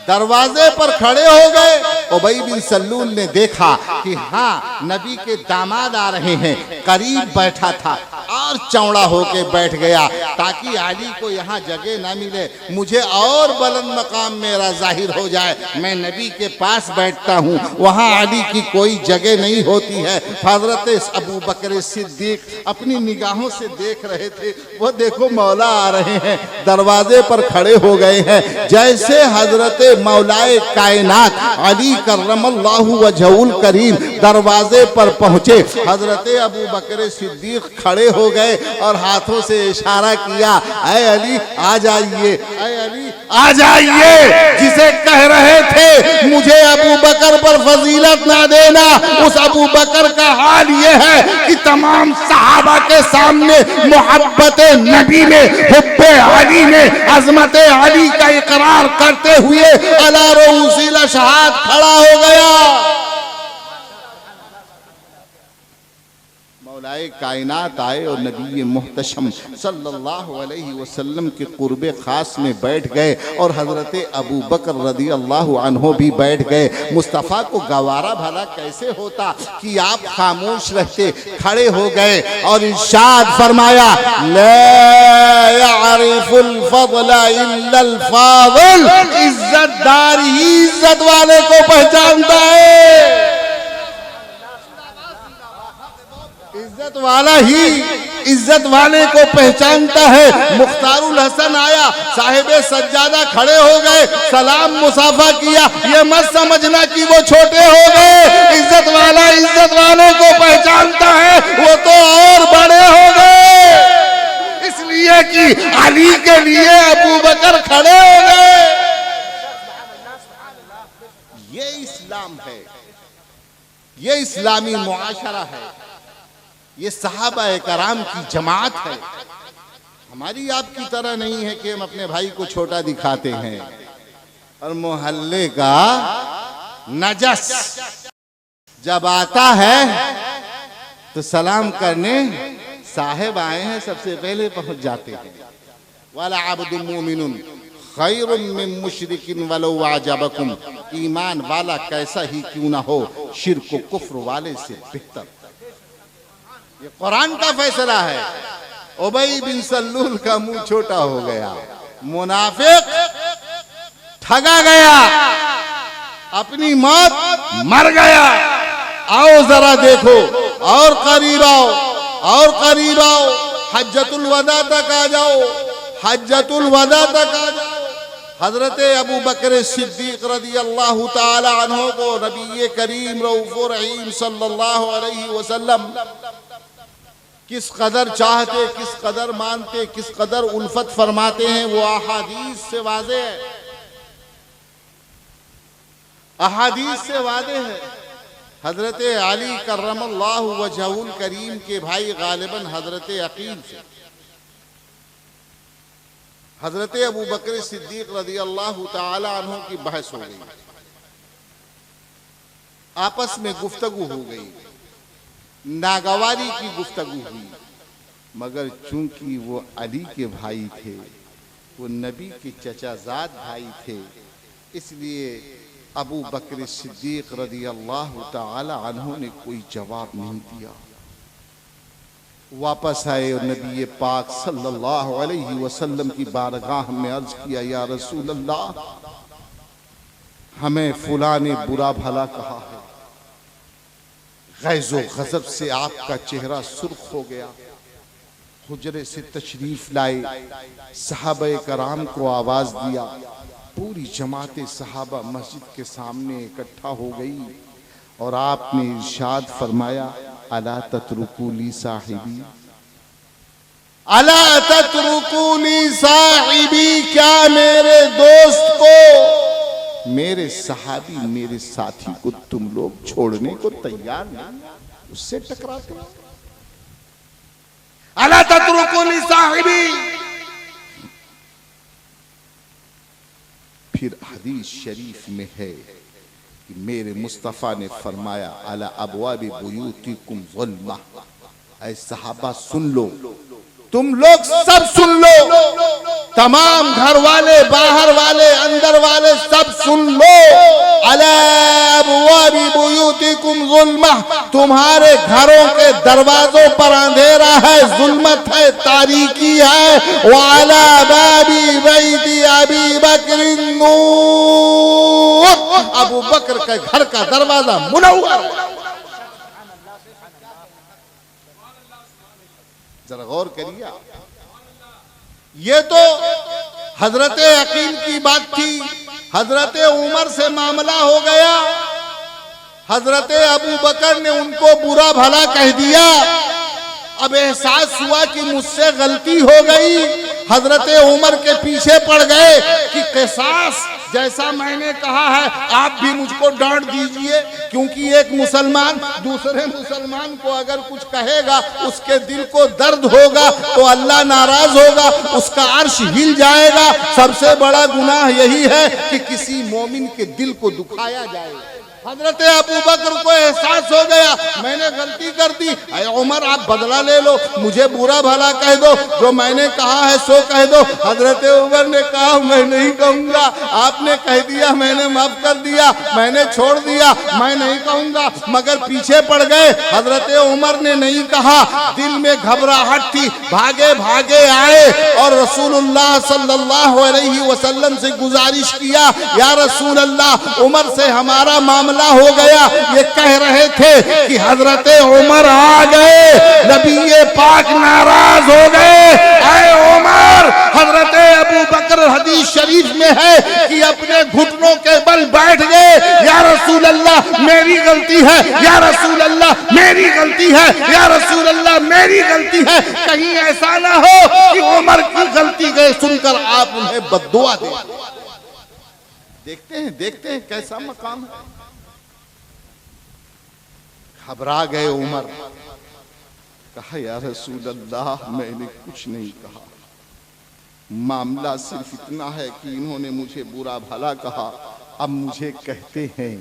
दरवाजे पर खड़े हो गए। उबई बिन सल्लूल ने देखा कि हाँ नबी के दामाद आ रहे हैं, करीब बैठा था और चौड़ा होके बैठ गया ताकि अली को यहाँ जगह ना मिले, मुझे और बुलंद मकाम मेरा जाहिर हो जाए। मैं नबी के पास बैठता हूँ, वहाँ अली की कोई जगह नहीं होती है। हजरत अबू बकर सिद्दीक अपनी निगाहों से देख रहे थे, वो देखो मौला आ रहे हैं, दरवाजे पर खड़े हो गए हैं। जैसे हजरत मौलाए कायनात अली करमल्लाहु वजहुल करीम दरवाजे पर पहुंचे, हजरत अबू बकर सिद्दीक खड़े हो गए और हाथों से इशारा किया, ऐ अली आ जाइए, ऐ अली आ जाइए। जिसे कह रहे थे मुझे अबू बकर पर फजीलत ना देना, उस अबू बकर का हाल ये है कि तमाम सहाबा के सामने मोहब्बत नबी ने, हुब्बे अली ने, अजमत अली का इकरार करते हुए अला रऊसिल अशहाद खड़ा हो गया। मौलाए कायनात आए और नबी मुहतशम सल्लल्लाहु अलैहि वसल्लम के कुर्बे खास में बैठ गए और हजरत अबू बकर रदी अल्लाह अन्हो भी बैठ गए। मुस्तफ़ा को गवारा भला कैसे होता कि आप खामोश रहते, खड़े हो गए और इरशाद फरमाया, ला यअरिफुल फज़ला इल्लल फाज़िल, इज्जतदार ही इज्जत वाले को पहचानता है। इज्जत वाला ही इज्जत वाले को पहचानता है। मुख्तारुल हसन आया, साहिबे सज्जादा खड़े हो गए, सलाम मुसाफा किया। ये मत समझना कि वो छोटे हो गए। इज्जत वाला इज्जत वाले को पहचानता है, वो तो और बड़े हो गए, इसलिए कि अली के लिए अबू बकर खड़े हो गए। ये इस्लाम है, ये इस्लामी मुआशरा है, ये सहाबा कराम की जमात है। हमारी आपकी तरह नहीं है कि हम अपने भाई को छोटा दिखाते हैं और मोहल्ले का नजस जब आता है तो सलाम करने साहिब आए हैं सबसे पहले पहुंच जाते हैं। वाला अब्दुल मोमिनुन खैरुम मिन मुशरिकिन वलो आजबकुम, ईमान वाला कैसा ही क्यों ना हो शिर्क व कुफ्र वाले से बेहतर। ये कुरान का फैसला है। उबई बिन सल्लूल का मुंह छोटा हो गया, मुनाफिक ठगा गया, अपनी मौत मर गया। आओ जरा देखो, और करीब आओ, और करीब आओ, हज्जतुल वदा तक आ जाओ, हज्जतुल वदा तक आ जाओ। हजरत अबू बकर सिद्दीक रदी अल्लाह ताला अन्हु को नबी करीम रऊफ रहीम सल्लल्लाहु अलैहि वसल्लम किस कदर चाहते, किस कदर मानते, किस कदर उल्फत फरमाते हैं, वो अहादीस से वाज़े है, अहादीस से वाज़े है। हजरत अली करमल्लाहु वजहुल करीम के भाई गालिबन हजरत अकील से हजरत अबू बकर सिद्दीक रज़ी अल्लाह ताला अन्हु की बहस हो गई, आपस में गुफ्तगू हो गई, नागवारी की गुफ्तगू हुई। मगर चूंकि वो अली के भाई थे, वो नबी के चचाजाद भाई थे, इसलिए अबू बकर सिद्दीक रज़ी अल्लाह ताला अन्हु ने कोई जवाब नहीं दिया। वापस आए और नबी पाक सल्लल्लाहु अलैहि वसल्लम की बारगाह में अर्ज किया, या रसूल अल्लाह, हमें फुला ने बुरा भला कहा है। गैज़ो गज़ब से आपका चेहरा सुर्ख हो गया। हुजरे से तशरीफ लाए, सहाबा कराम को आवाज दिया, पूरी जमात सहाबा मस्जिद के सामने इकट्ठा हो गई और आपने इरशाद फरमाया, अला तत्रुकूली साहिबी, अला तत्रुकूली साहिबी, क्या मेरे दोस्त को, मेरे सहाबी, मेरे साथी को तुम लोग छोड़ने को तैयार नहीं, उससे टकराते हो। अला तत्रुकूली साहिबी। फिर हदीस शरीफ में है कि मेरे मुस्तफ़ा ने फरमाया, अला अबवाबि बुयूतिकुम ज़ुल्मा, ऐ सहाबा सुन लो, तुम लोग सब सुन लो, तमाम घर वाले, बाहर वाले, अंदर वाले सब सुन लो। अला अबवाबि बुयूतिकुम ज़ुल्मा, तुम्हारे घरों के दरवाजों पर अंधेरा है, जुल्मत है, तारीकी है। व अला बाबी बैती अबी बकर नूर, अबू बकर के घर का दरवाजा मुनव्वर। जरा गौर करिए, ये तो हजरत अकील की बात थी। हजरत उमर से मामला हो गया, हजरत अबू बकर ने उनको बुरा भला कह दिया। अब एहसास हुआ कि मुझसे गलती हो गई, हजरत उमर के पीछे पड़ गए कि क़िसास जैसा मैंने कहा है आप भी मुझको डांट दीजिए, क्योंकि एक मुसलमान दूसरे मुसलमान को अगर कुछ कहेगा उसके दिल को दर्द होगा तो अल्लाह नाराज होगा, उसका अर्श हिल जाएगा। सबसे बड़ा गुनाह यही है कि किसी मोमिन के दिल को दुखाया जाए। हजरत अबू बकर को एहसास हो गया मैंने गलती कर दी, अरे उमर आप बदला ले लो, मुझे बुरा भला कह दो, जो मैंने कहा है सो कह दो। हजरत उमर ने कहा मैं नहीं कहूंगा, आपने कह दिया, मैंने माफ कर दिया, मैंने छोड़ दिया, मैं नहीं कहूंगा। मगर पीछे पड़ गए, हजरत उमर ने नहीं कहा, दिल में घबराहट थी, भागे भागे आए और रसूलुल्लाह सल्लल्लाहु अलैहि वसल्लम से गुजारिश किया, या रसूल अल्लाह, उमर से हमारा मामला मामला हो गया। ये कह रहे थे कि हजरत उमर आ गए, नबी पाक नाराज हो गए। ऐ उमर, हजरत अबू बकर हदीस शरीफ में है कि अपने घुटनों के बल बैठ गए। या रसूल अल्लाह मेरी गलती है, या रसूल अल्लाह मेरी गलती है, या रसूल अल्लाह मेरी गलती है। कहीं ऐसा ना हो कि उमर की गलती गए सुनकर आप उन्हें बद्दुआ दें। देखते हैं कैसा मकाम है। घबरा गए उमर, कहा या रसूल अल्लाह मैंने कुछ नहीं कहा, मामला सिर्फ इतना है कि इन्होंने मुझे बुरा भला कहा, अब मुझे कहते हैं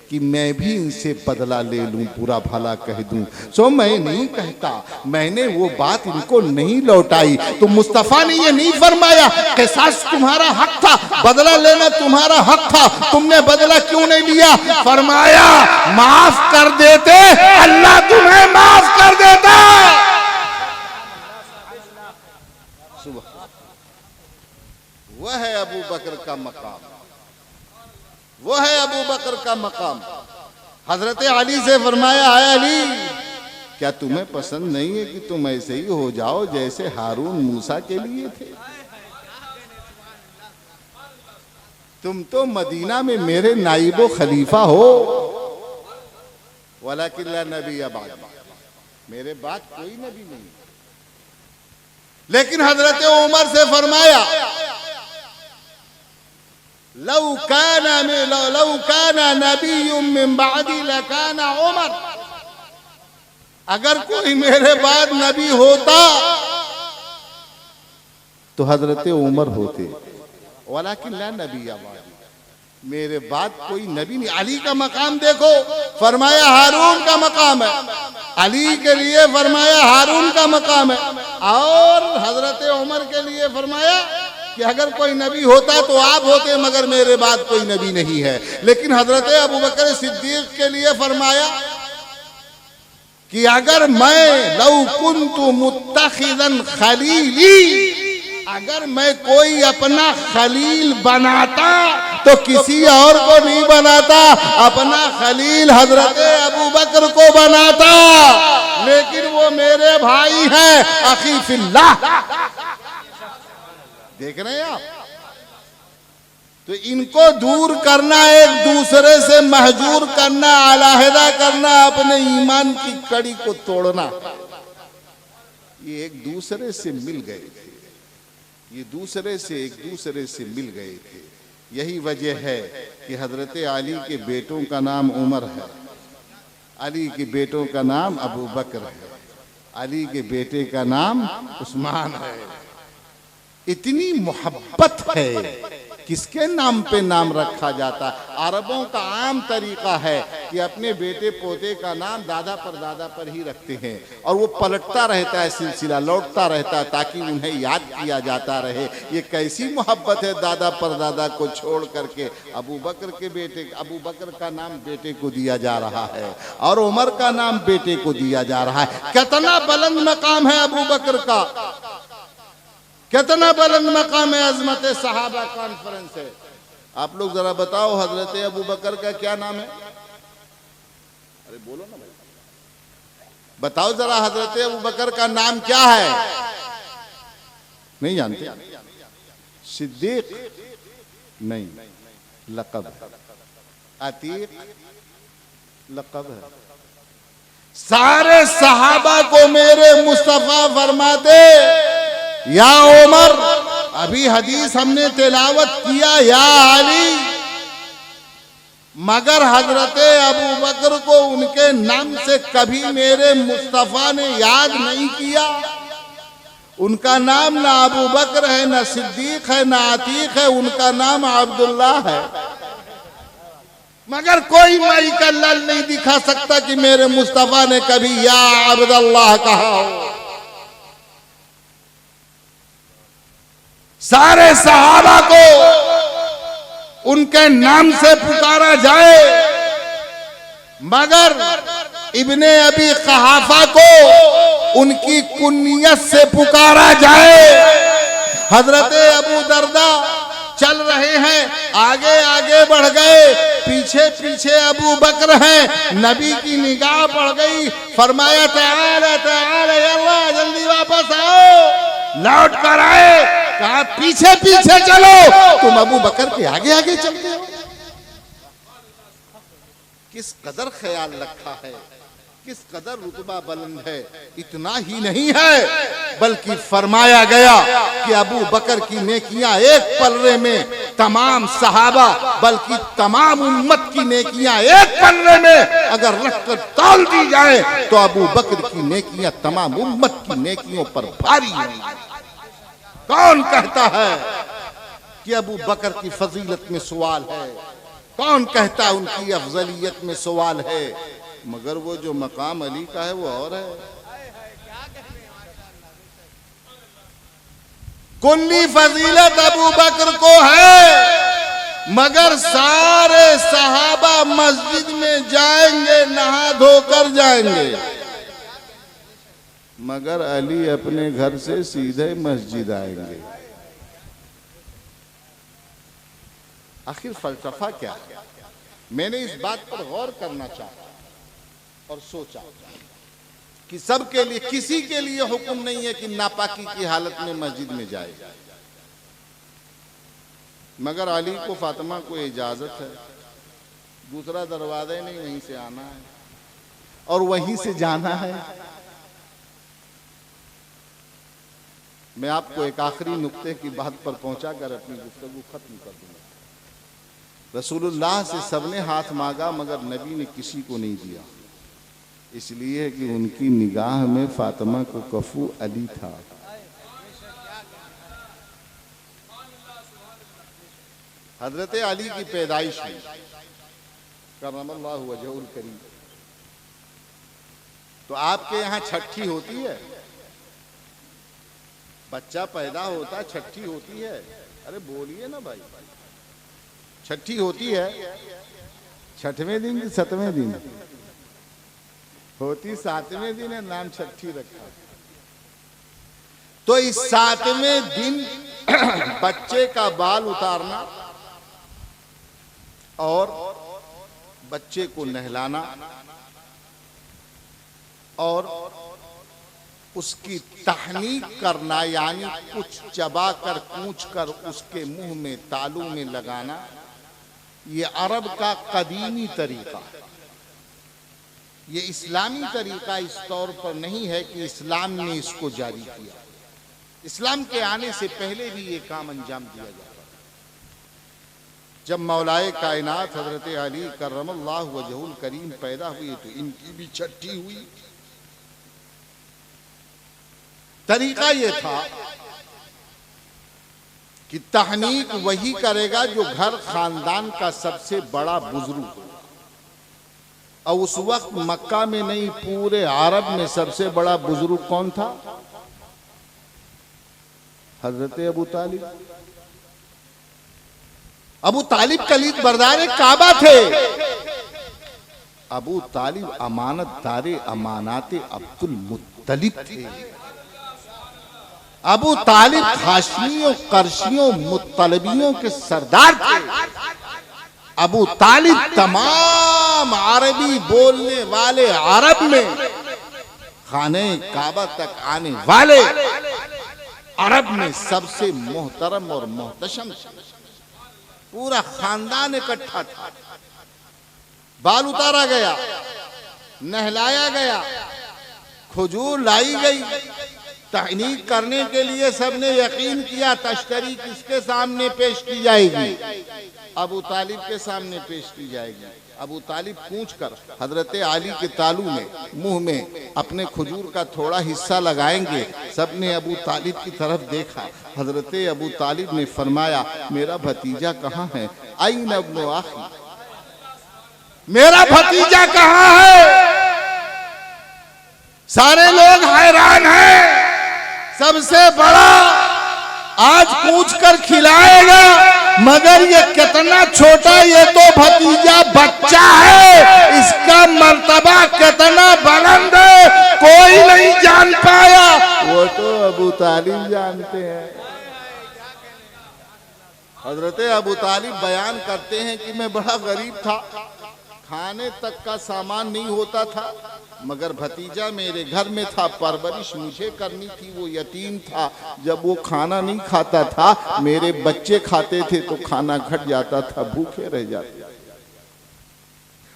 कि मैं भी इनसे बदला ले लूं, बुरा भला कह दूं। सो मैं नहीं कहता, मैंने वो बात इनको नहीं लौटाई। तो मुस्तफा ने ये नहीं फरमाया कि सास तुम्हारा हक था, बदला लेना तुम्हारा हक था, तुमने बदला क्यों नहीं लिया? फरमाया माफ कर देते, अल्लाह तुम्हें माफ कर देता। वह है अबू बकर का मकाम, वो है अबू बकर का मकाम। हजरत अली से फरमाया है अली, क्या तुम्हें पसंद नहीं है कि तुम ऐसे ही हो जाओ जैसे हारून मूसा के लिए थे? तुम तो मदीना में मेरे नाइबो खलीफा हो, वलाकिन ला नबी बाद, मेरे बाद कोई नबी नहीं। लेकिन हजरत उमर से फरमाया लौ काना नबीयुम मिन बादी लकाना उमर, अगर कोई मेरे बाद नबी होता तो हजरत उमर होते, वलाकिन ला नबी बाद, मेरे बाद कोई नबी नहीं। अली का मकाम देखो, फरमाया हारून का मकाम है, अली के लिए फरमाया हारून का मकाम है, और हजरत उमर के लिए फरमाया कि अगर कोई नबी होता तो आप होते, मगर मेरे बाद कोई नबी नहीं है। लेकिन हजरत अबू बकर सिद्दीक के लिए फरमाया कि अगर मैं लौ कुन्तु मुत्तखिदन खलीली, अगर मैं कोई अपना खलील बनाता तो किसी और को नहीं बनाता, अपना खलील हजरत अबू बकर को बनाता। लेकिन वो मेरे भाई हैं, अखी फिल्लाह। देख रहे हैं आप? तो इनको दूर करना, एक दूसरे से महजूर करना, अलहदा करना, अपने ईमान की कड़ी को तोड़ना, ये एक दूसरे से मिल गए थे, ये एक दूसरे से मिल गए थे। यही वजह है कि हजरत अली के बेटों का नाम उमर है, अली के बेटों का नाम अबू बकर है, अली के बेटे का नाम उस्मान है। इतनी मोहब्बत है, किसके नाम पे नाम रखा जाता है? अरबों का आम तरीका है कि अपने बेटे पोते का नाम दादा पर दादा पर ही रखते हैं, और वो पलटता रहता है, सिलसिला लौटता रहता है, ताकि उन्हें याद किया जाता रहे। ये कैसी मोहब्बत है, दादा पर दादा को छोड़ करके अबू बकर के बेटे, अबू बकर का नाम बेटे को दिया जा रहा है और उमर का नाम बेटे को दिया जा रहा है। कितना बुलंद मकाम है अबू बकर का, कितना बुलंद मकाम है, अजमत सहाबा कॉन्फ्रेंस है। आप लोग जरा बताओ हजरत अबू बकर का क्या नाम है? अरे बोलो ना भाई, बताओ जरा हजरत अबू बकर का नाम क्या है? नहीं जानते? सिद्दीक नहीं, लक़ब है। अतीक लक़ब है। सारे सहाबा को मेरे मुस्तफा फरमाते या उमर, अभी हदीस हमने तिलावत किया या अली, मगर हजरत अबू बकर को उनके नाम से कभी मेरे मुस्तफा ने याद नहीं किया। उनका नाम ना अबू बकर है, ना सिद्दीक है, ना अतीक है, उनका नाम अब्दुल्ला है। मगर कोई माई का लल नहीं दिखा सकता कि मेरे मुस्तफा ने कभी या अब्दुल्लाह कहा हो। सारे सहाबा को उनके नाम से पुकारा जाए, मगर इब्ने अबी क़हाफ़ा को उनकी कुनियत से पुकारा जाए। हजरत अबू दरदा चल रहे हैं, आगे आगे बढ़ गए, पीछे पीछे अबू बकर हैं। नबी की निगाह पड़ गई, फरमाया तआला तआला अल्लाह, जल्दी वापस आओ। लौट कर आए, कहा पीछे पीछे चलो, तुम अबू बकर के आगे आगे चलते हो। किस कदर ख्याल रखा है, किस कदर रुतबा बुलंद है। इतना ही नहीं है बल्कि फरमाया गया कि अबू बकर की नेकियां एक पलरे में तमाम सहाबा बल्कि तमाम उम्मत की नेकियां एक पलरे में अगर रखकर तौल दी जाए तो अबू बकर की नेकियां तमाम उम्मत की नेकियों पर भारी होंगी। कौन कहता है कि अबू बकर की फजीलत में सवाल है? कौन कहता उनकी अफजलियत में सवाल है? मगर वो जो मकाम अली का है वो और है। कुल्ली फजीलत अबू बकर को है, मगर सारे सहाबा मस्जिद में जाएंगे, नहा धोकर जाएंगे, मगर अली अपने घर से सीधे मस्जिद आएंगे। आखिर फलसफा क्या है? मैंने इस बात पर गौर करना चाहा और सोचा कि सबके लिए, किसी के लिए हुक्म नहीं है कि नापाकी की हालत में मस्जिद में जाए, मगर अली को फातिमा को इजाजत है। दूसरा दरवाजा ही नहीं, वहीं से आना है और वहीं से जाना है। मैं आपको एक आखिरी नुक्ते की बात पर पहुंचाकर अपनी गुफ्तगू खत्म कर दूंगा। रसूलुल्लाह से सबने हाथ मांगा मगर नबी ने किसी को नहीं दिया, इसलिए कि उनकी निगाह में फातिमा को कफू अली था। हजरत अली की पैदाइश हुई, करमल्लाहु वजहुल करीम। तो आपके यहाँ छठी होती है? बच्चा पैदा होता, छठी होती है? अरे बोलिए ना भाई। छठी होती है? छठवें दिन की 7वें दिन होती, 7वें दिन है, नाम छठी रखा। तो इस 7वें दिन बच्चे का बाल उतारना और बच्चे को नहलाना और उसकी तहनीक करना, यानी कुछ चबा कर कूच कर उसके मुंह में तालू में लगाना, ये अरब का कदीमी तरीका है। ये इस्लामी तरीका इस तौर पर नहीं है कि इस्लाम ने इसको जारी किया। इस्लाम के आने से पहले भी ये काम अंजाम दिया जाता था। जब मौलाए कायनात हजरत अली करमल्लाहु वजहुल करीम पैदा हुए तो इनकी भी छठी हुई। तरीका ये था कि तहनीक वही करेगा जो घर खानदान का सबसे बड़ा बुजुर्ग हो। और उस वक्त मक्का में नहीं, पूरे अरब में सबसे बड़ा बुजुर्ग कौन था? हजरत अबू तालिब। अबू तालिब कलीद बरदार काबा थे। अबू तालिब अमानतदारे अमानाते अब्दुल मुत्तलिब थे। अबू तालिब हाशमियों, करशियों, मुत्तलबियों के सरदार थे। अबू तालिब तमाम अरबी बोलने वाले अरब में खाने काबा तक आने वाले अरब में सबसे मोहतरम और मोहतशम, पूरा खानदान इकट्ठा था। बाल उतारा गया, नहलाया गया, खजूर लाई गई। तहनीक करने के लिए सबने यकीन किया तश्तरी किसके सामने पेश की जाएगी? अबू तालिब के सामने पेश की जाएगी। अबू तालिब पूछ कर हजरत अली के तालू में, मुंह में अपने खजूर का थोड़ा हिस्सा लगाएंगे। सबने अबू तालिब की तरफ देखा। हजरत अबू तालिब ने फरमाया, मेरा भतीजा कहाँ है? आइन इब्नु आखी, मेरा भतीजा कहाँ है? सारे लोग हैरान हैं। सबसे बड़ा आज पूछ कर खिलाएगा, मगर ये कितना छोटा, ये तो भतीजा बच्चा है, इसका मर्तबा कितना बुलंद है कोई नहीं जान पाया। वो तो अबू तालिब जानते हैं। हजरत अबू तालिब बयान करते हैं कि मैं बड़ा गरीब था, खाने तक का सामान नहीं होता था, मगर भतीजा मेरे घर में था, परवरिश मुझे करनी थी, वो यतीम था। जब वो खाना नहीं खाता था, मेरे बच्चे खाते थे तो खाना घट जाता था, भूखे रह जाते।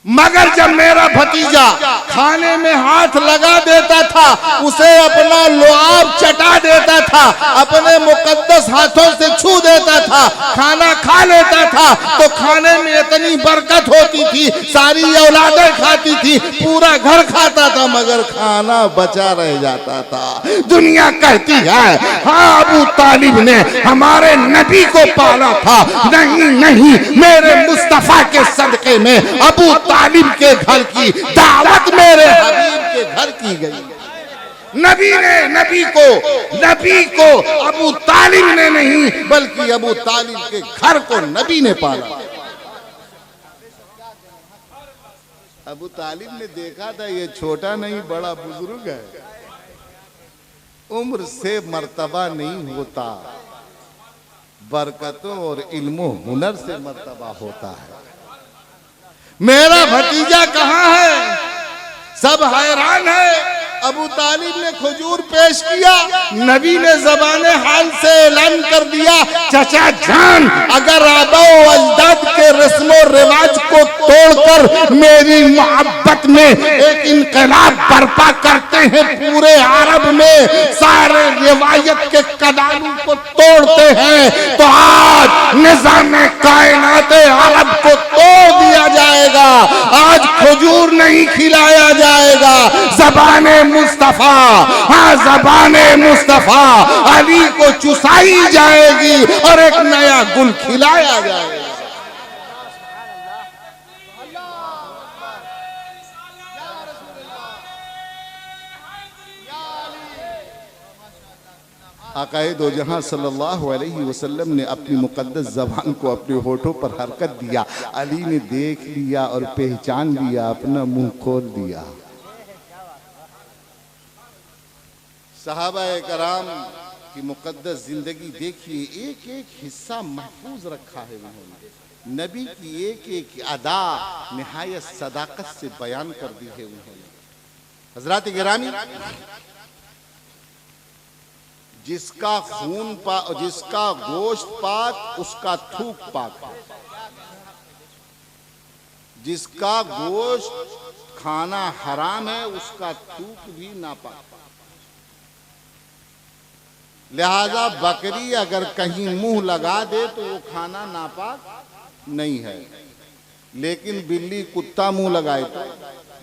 मगर जब मेरा भतीजा खाने में हाथ लगा देता था, उसे अपना लुआब चटा देता था, अपने मुकद्दस हाथों से छू देता था, खाना खा लेता था, तो खाने में इतनी बरकत होती थी, सारी औलादें खाती थी, पूरा घर खाता था, मगर खाना बचा रह जाता था। दुनिया कहती है हाँ अबू तालिब ने हमारे नबी को पाला था। नहीं नहीं, मेरे मुस्तफा के सदके में अबू तालिब के घर की दावत मेरे हबीब के घर की गई। नबी को अबू तालिब ने नहीं, बल्कि अबू तालिब के घर को नबी ने पाला। अबू तालिब ने देखा था ये छोटा नहीं बड़ा बुजुर्ग है, उम्र से मर्तबा नहीं होता, बरकतों और इल्मो हुनर से मर्तबा होता है। मेरा भतीजा कहाँ है? सब हैरान है। अबू तालिब ने खजूर पेश किया, नबी ने ज़बाने हाल से ऐलान कर दिया, चचा जान अगर आबा अजदाद के रस्मो रिवाज को तोड़कर मेरी मोहब्बत में एक इनकलाब बर्पा करते हैं, पूरे अरब में सारे रिवायत के कदानों को तोड़ते हैं, तो आज निज़ाम कायनात अरब को तोड़ दिया जाएगा। आज खजूर नहीं खिलाया जाएगा, ज़बाने मुस्तफा, हाँ ज़बाने मुस्तफा अली को चुसाई जाएगी और एक नया गुल खिलाया जाएगा। आकाए दो जहां सल्लल्लाहु अलैहि वसल्लम ने अपनी मुकद्दस ज़बान को अपने होठों पर हरकत दिया, अली ने देख लिया और पहचान लिया, अपना मुंह खोल दिया। सहाबाए कराम की मुकद्दस जिंदगी देखिए, एक एक हिस्सा महफूज रखा है उन्होंने, नबी की एक एक अदा निहायत सदाकत से बयान कर दी है उन्होंने। हजरात गिरामी, जिसका खून पाक, जिसका गोश्त पाक, उसका थूक पाक है। जिसका गोश्त खाना हराम है, उसका थूक भी नापाक। लिहाजा बकरी अगर कहीं मुंह लगा दे तो वो खाना नापाक नहीं है, लेकिन बिल्ली कुत्ता मुंह लगाए तो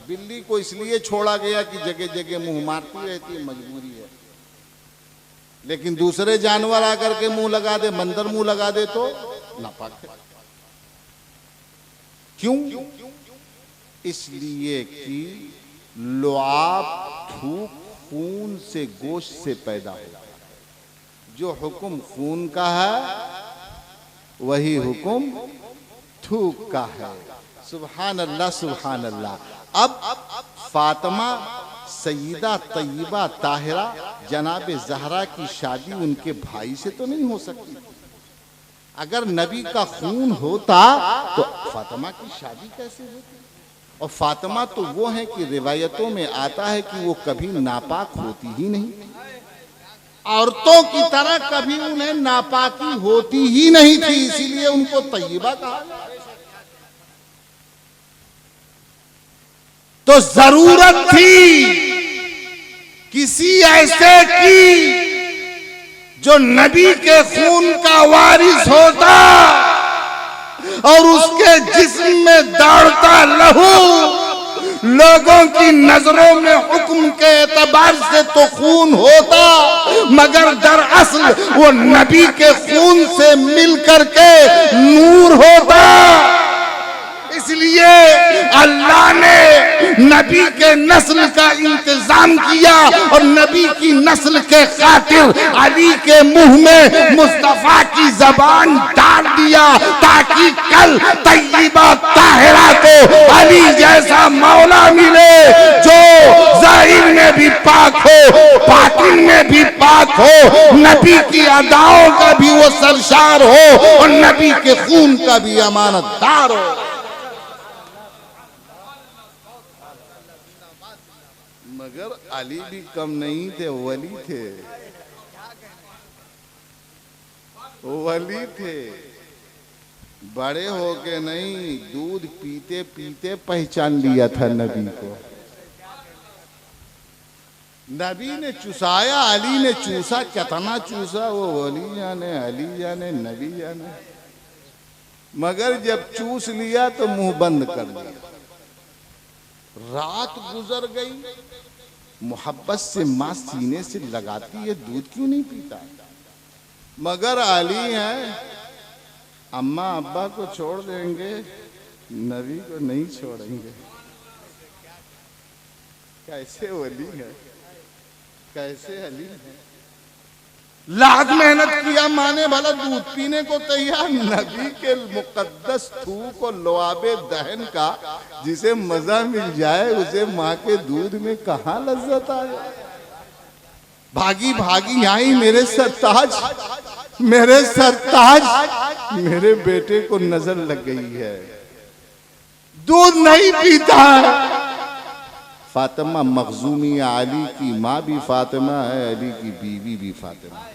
बिल्ली को इसलिए छोड़ा गया कि जगह जगह मुंह मारती रहती है, मजबूरी है। लेकिन दूसरे जानवर आकर के मुंह लगा दे, बंदर मुंह लगा दे तो नापाक है। क्यों? इसलिए कि लुआब थूक खून से गोश्त से पैदा होता है। जो हुक्म खून का है वही हुक्म थूक का है। सुभान अल्लाह, सुभान अल्लाह। अब फातिमा सईदा तय्यबा ताहिरा जनाब ज़हरा की शादी उनके भाई से तो नहीं हो सकती। अगर नबी का खून होता तो फातिमा की शादी कैसे होती? और फातिमा तो वो है कि रिवायतों में आता है कि वो कभी नापाक होती ही नहीं, औरतों की तरह कभी उन्हें नापाकी होती ही नहीं थी, इसीलिए उनको तय्यबा कहा। तो जरूरत थी किसी ऐसे की जो नबी के खून का वारिस होता और उसके जिस्म में दौड़ता लहू लोगों की नजरों में हुक्म के एतबार से तो खून होता, मगर दरअसल वो नबी के खून से मिल करके नूर होता। इसलिए अल्लाह ने नबी के नस्ल का इंतजाम किया और नबी की नस्ल के खातिर अली के मुंह में मुस्तफा की जबान डाल दिया, ताकि कल तय्यबा ताहिरा को अली जैसा मौला मिले जो ज़ाहिर में भी पाक हो, बातिन में भी पाक हो, नबी की अदाओं का भी वो सरशार हो और नबी के खून का भी अमानतदार हो। मगर अली भी कम नहीं थे, वली थे, वली थे। बड़े हो के नहीं, दूध पीते पीते पहचान लिया था नबी को। नबी ने चुसाया, अली ने चूसा, कितना चूसा वो वली जाने, अली जाने, नबी जाने। मगर जब चूस लिया तो मुंह बंद कर लिया। रात गुजर गई, मोहब्बत से माँ सीने से लगाती है, दूध क्यों नहीं पीता? मगर अली है, अम्मा अब्बा को छोड़ देंगे, नबी को नहीं छोड़ेंगे। कैसे वली है, कैसे अली है। लाख मेहनत किया, माने भला दूध पीने को तैयार, नबी के मुकद्दस थूक और लुआबे दहन का जिसे मजा मिल जाए उसे माँ के दूध में कहाँ लज्जत आए। भागी भागी आई मेरे सरताज, मेरे सरताज, मेरे बेटे को नजर लग गई है, दूध नहीं पीता है। फातिमा मखजूमी अली की माँ भी फातिमा है, अली की बीवी भी फातिमा है।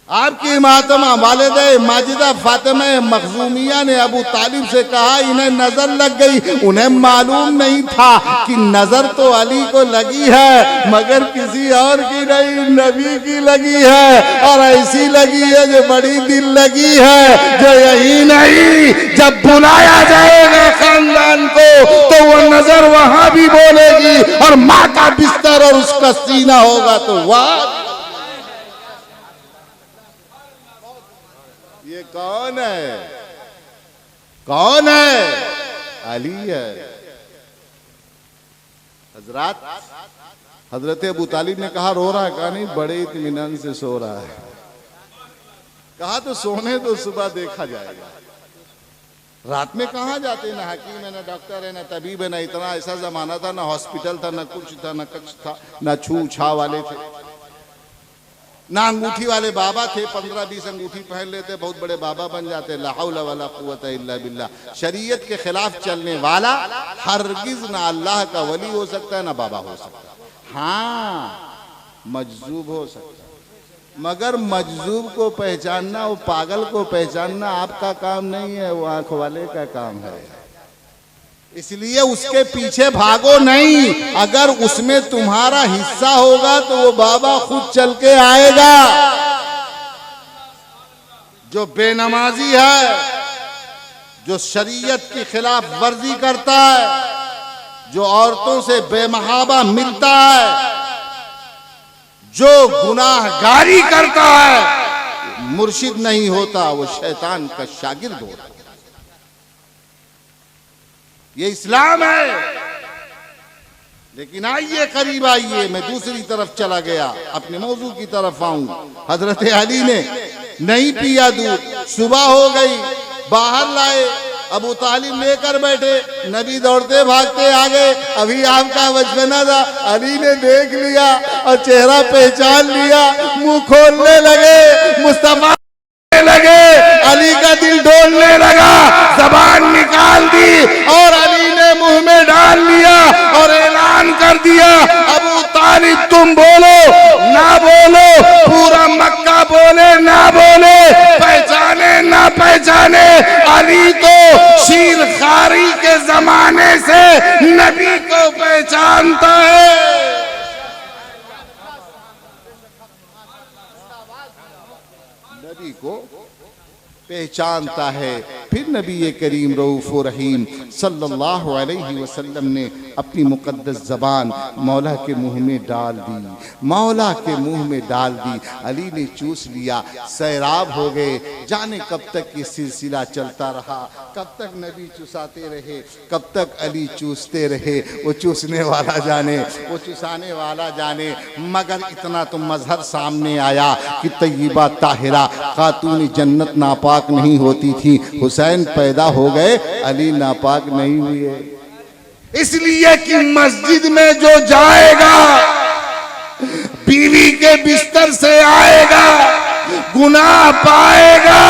आपकी मातमा वालिदा माजिदा फातिमा मखजूमिया ने अबू तालिब से कहा इन्हें नजर लग गई। उन्हें मालूम नहीं था कि नजर तो अली को लगी है मगर किसी और की नहीं, नबी की लगी है, और ऐसी लगी है जो बड़ी दिल लगी है, जो यही नहीं जब बुलाया जाएगा खानदान को तो वो नजर वहां भी बोलेगी और माँ का बिस्तर और उसका सीना होगा तो वाह। ये कौन है, कौन है? अली है। हजरत हजरत अबू तालिब ने कहा रो रहा है? कहा नहीं, बड़े इत्मीनान से सो रहा है। कहा तो सोने तो सुबह देखा जाएगा। रात में कहाँ जाते, ना हकीम है, ना डॉक्टर है, ना तबीब है, ना इतना ऐसा जमाना था, ना हॉस्पिटल था, ना कुछ था, ना कुछ था, ना छू छा वाले थे, ना अंगूठी वाले बाबा थे। 15-20 अंगूठी पहन लेते, बहुत बड़े बाबा बन जाते। ला हौला वला कुव्वता इल्ला बिल्लाह। शरीयत के खिलाफ चलने वाला हरगिज ना अल्लाह का वली हो सकता है, ना बाबा हो सकता है। हाँ, मजजूब हो सकता है, मगर मजजूब को पहचानना, वो पागल को पहचानना आपका काम नहीं है, वो आंख वाले का काम है। इसलिए उसके पीछे भागो नहीं, अगर उसमें तुम्हारा हिस्सा होगा तो वो बाबा खुद चल के आएगा। जो बेनमाजी है, जो शरीयत की खिलाफ वर्जी करता है, जो औरतों से बेमहाबा मिलता है, जो गुनाहगारी करता है, मुर्शिद नहीं होता, वो शैतान का शागिर्द होता है। ये इस्लाम है। लेकिन आइए, करीब आइए, मैं दूसरी तरफ चला गया, अपने मौजू की तरफ आऊं। हजरत अली ने नहीं पिया दूध, सुबह हो गई, बाहर लाए, अबू तालिब लेकर बैठे, नबी दौड़ते भागते आ गए। अभी आपका बचपना था, अली ने देख लिया और चेहरा पहचान लिया, मुंह खोलने लगे, मुस्तफा लगे, अली का दिल डोलने लगा, जबान निकाल दी और अली ने मुंह में डाल लिया और ऐलान कर दिया, अबू तालिब तुम बोलो ना बोलो, पूरा मक्का बोले ना बोले, पहचाने ना पहचाने, अली तो शीर खारी के जमाने से नबी को पहचानता है। नबी को पहचानता है। फिर नबी करीम रऊफ रहीम सल्लल्लाहु अलैहि वसल्लम ने अपनी मुकद्दस ज़बान मौला के मुंह में डाल दी, मौला के मुंह में डाल दी। अली ने चूस लिया, सैराब हो गए। जाने कब तक ये सिलसिला चलता रहा, कब तक नबी चुसाते रहे, कब तक अली चूसते रहे। वो चूसने वाला जाने, वो चुसाने वाला जाने। मगर इतना तो मजहर सामने आया कि तय्यबा ताहिरा खातून जन्नत नापाक नहीं होती थी। हुसैन पैदा हो गए, अली नापाक नहीं हुए। इसलिए कि मस्जिद में जो जाएगा बीवी के बिस्तर से आएगा, गुनाह पाएगा,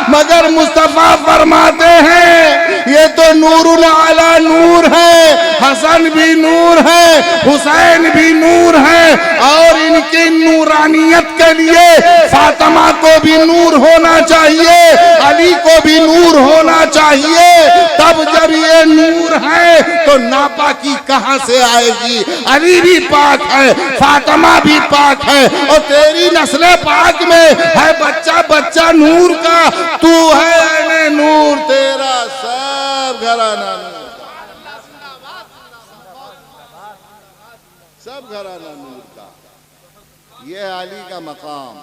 मगर मुस्तफा फरमाते हैं ये तो नूरुल आला नूर है, हसन भी नूर है, हुसैन भी नूर है, और इनकी नूरानियत के लिए फातिमा को भी नूर होना चाहिए, अली को भी नूर होना चाहिए। तब जब ये नूर है तो नापाकी कहां से आएगी? अली भी पाक है, फातिमा भी पाक है, और तेरी नस्ल पाक में है बच्चा बच्चा नूर का, तू है नूर, तेरा सब घराना नूर, सब घराना नूर का। यह अली का मकाम,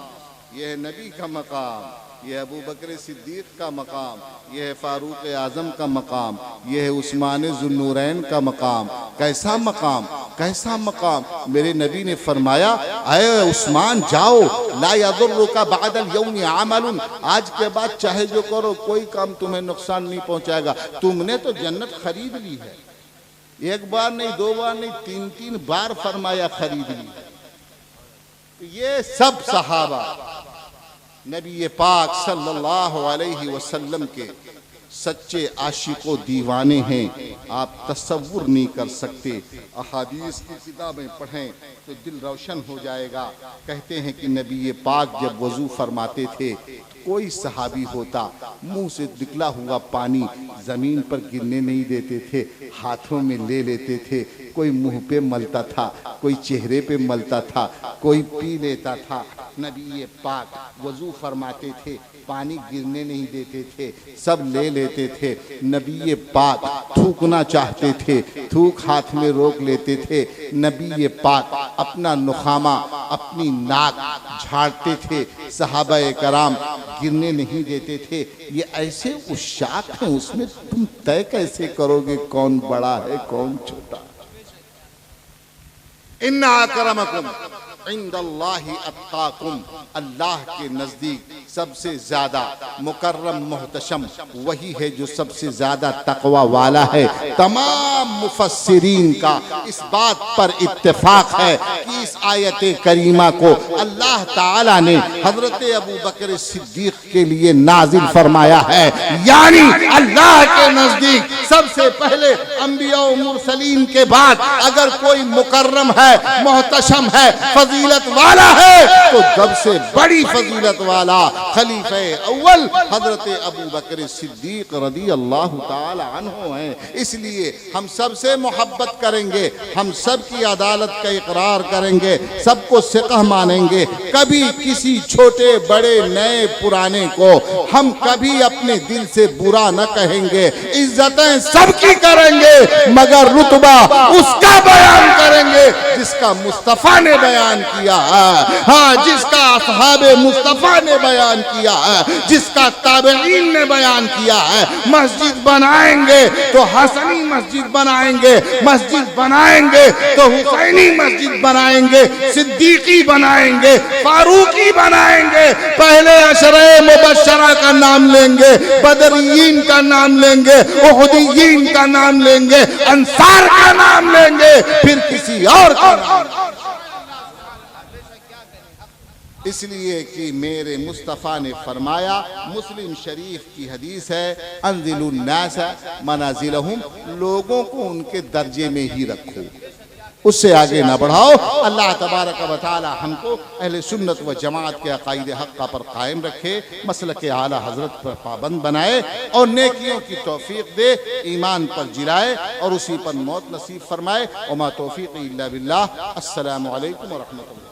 यह नबी का मकाम, यह अबू बकर सिद्दीक का मकाम, यह फारूक आजम का मकाम, यह उस्मान ज़ुन्नूरैन का मकाम। कैसा मकाम, कैसा मकाम! मेरे नबी ने फरमाया, अये उस्मान जाओ, ला यदुर्रुका बअदल यौम अमलुन, आज के बाद चाहे जो करो कोई काम तुम्हें नुकसान नहीं पहुंचाएगा। तुमने तो जन्नत खरीद ली है। एक बार नहीं, दो बार नहीं, तीन तीन बार फरमाया खरीद ली। ये सब सहाबा नबी पाक सल्लल्लाहु अलैहि वसल्लम के सच्चे आशिको दीवाने हैं। आप तसव्वुर नहीं कर सकते। अहादीस की किताबें पढ़ें तो दिल रोशन हो जाएगा। कहते हैं कि नबी पाक जब वज़ू फरमाते थे, कोई सहाबी होता मुंह से निकला हुआ पानी जमीन पर गिरने नहीं देते थे, हाथों में ले लेते थे। कोई मुंह पे मलता था, कोई चेहरे पे मलता था, कोई पी लेता था। नबी पाक वज़ू फरमाते थे, पानी गिरने नहीं देते थे, सब ले लेते थे। नबी पाक थूकना चाहते थे, थूक हाथ में रोक लेते थे। नबी पाक अपना नुखामा, अपनी नाक झाड़ते थे, सहाबा कराम गिरने नहीं देते थे। ये ऐसे उशाक हैं, उसमें तुम तय कैसे करोगे कौन बड़ा है कौन छोटा? इन्ना अकरमकुम इंदल्लाहि अत्काकुम, अल्लाह के नजदीक सबसे ज्यादा मुकर्रम मोहतशम वही है जो सबसे ज्यादा तकवा वाला है। तमाम मुफस्सिरीन का इस बात पर इत्तेफाक है कि इस आयत करीमा को अल्लाह ताला ने हजरत अबू बकर सिद्दीक के लिए नाजिल फरमाया है। यानी अल्लाह के नजदीक सबसे पहले अंबिया और मुरसलीन के बाद अगर कोई मुकर्रम है, मोहतशम है, फजीलत वाला है, तो सबसे बड़ी फजीलत वाला खलीफे अव्वल हजरत अबू बकर सिद्दीक रदी अल्लाह ताला अन्हु हैं। इसलिए हम सबसे मोहब्बत करेंगे, हम सब की अदालत का इकरार करेंगे, सबको सिक़ह मानेंगे। कभी किसी छोटे बड़े नए पुराने को हम कभी अपने दिल से बुरा न कहेंगे। इज्जतें सबकी करेंगे, मगर रुतबा उसका बयान करेंगे जिसका मुस्तफ़ा ने बयान किया है। हाँ, जिसका असहाबे मुस्तफ़ा ने बयान किया है, जिसका ताबईन ने बयान किया है। मस्जिद बनाएंगे तो हसनी मस्जिद बनाएंगे, मस्जिद बनाएंगे तो हुसैनी मस्जिद बनाएंगे, सिद्दीकी बनाएंगे, फारूकी बनाएंगे। पहले अशरे मुबश्शरा का नाम लेंगे, बदरियीन का नाम लेंगे, उहुदियीन का नाम लेंगे, अंसार का नाम लेंगे, फिर किसी और का नाम। इसलिए कि मेरे मुस्तफ़ा ने फरमाया, मुस्लिम शरीफ की हदीस है, अंजिलुन नास मनाजिलहुम, लोगों को उनके दर्जे में ही रखो, उससे आगे ना बढ़ाओ। अल्लाह तबारक व तआला हमको अहले सुन्नत व जमात के अक़ाइद हक़्क़ा पर कायम रखे, मसलक आला हज़रत पर पाबंद बनाए और नेकियों की तौफीक दे, ईमान पर जिलाए और उसी पर मौत नसीब फरमाए। वमा तौफीक़ी इल्ला बिल्लाह। अस्सलामु अलैकुम व रहमतुल्लाह।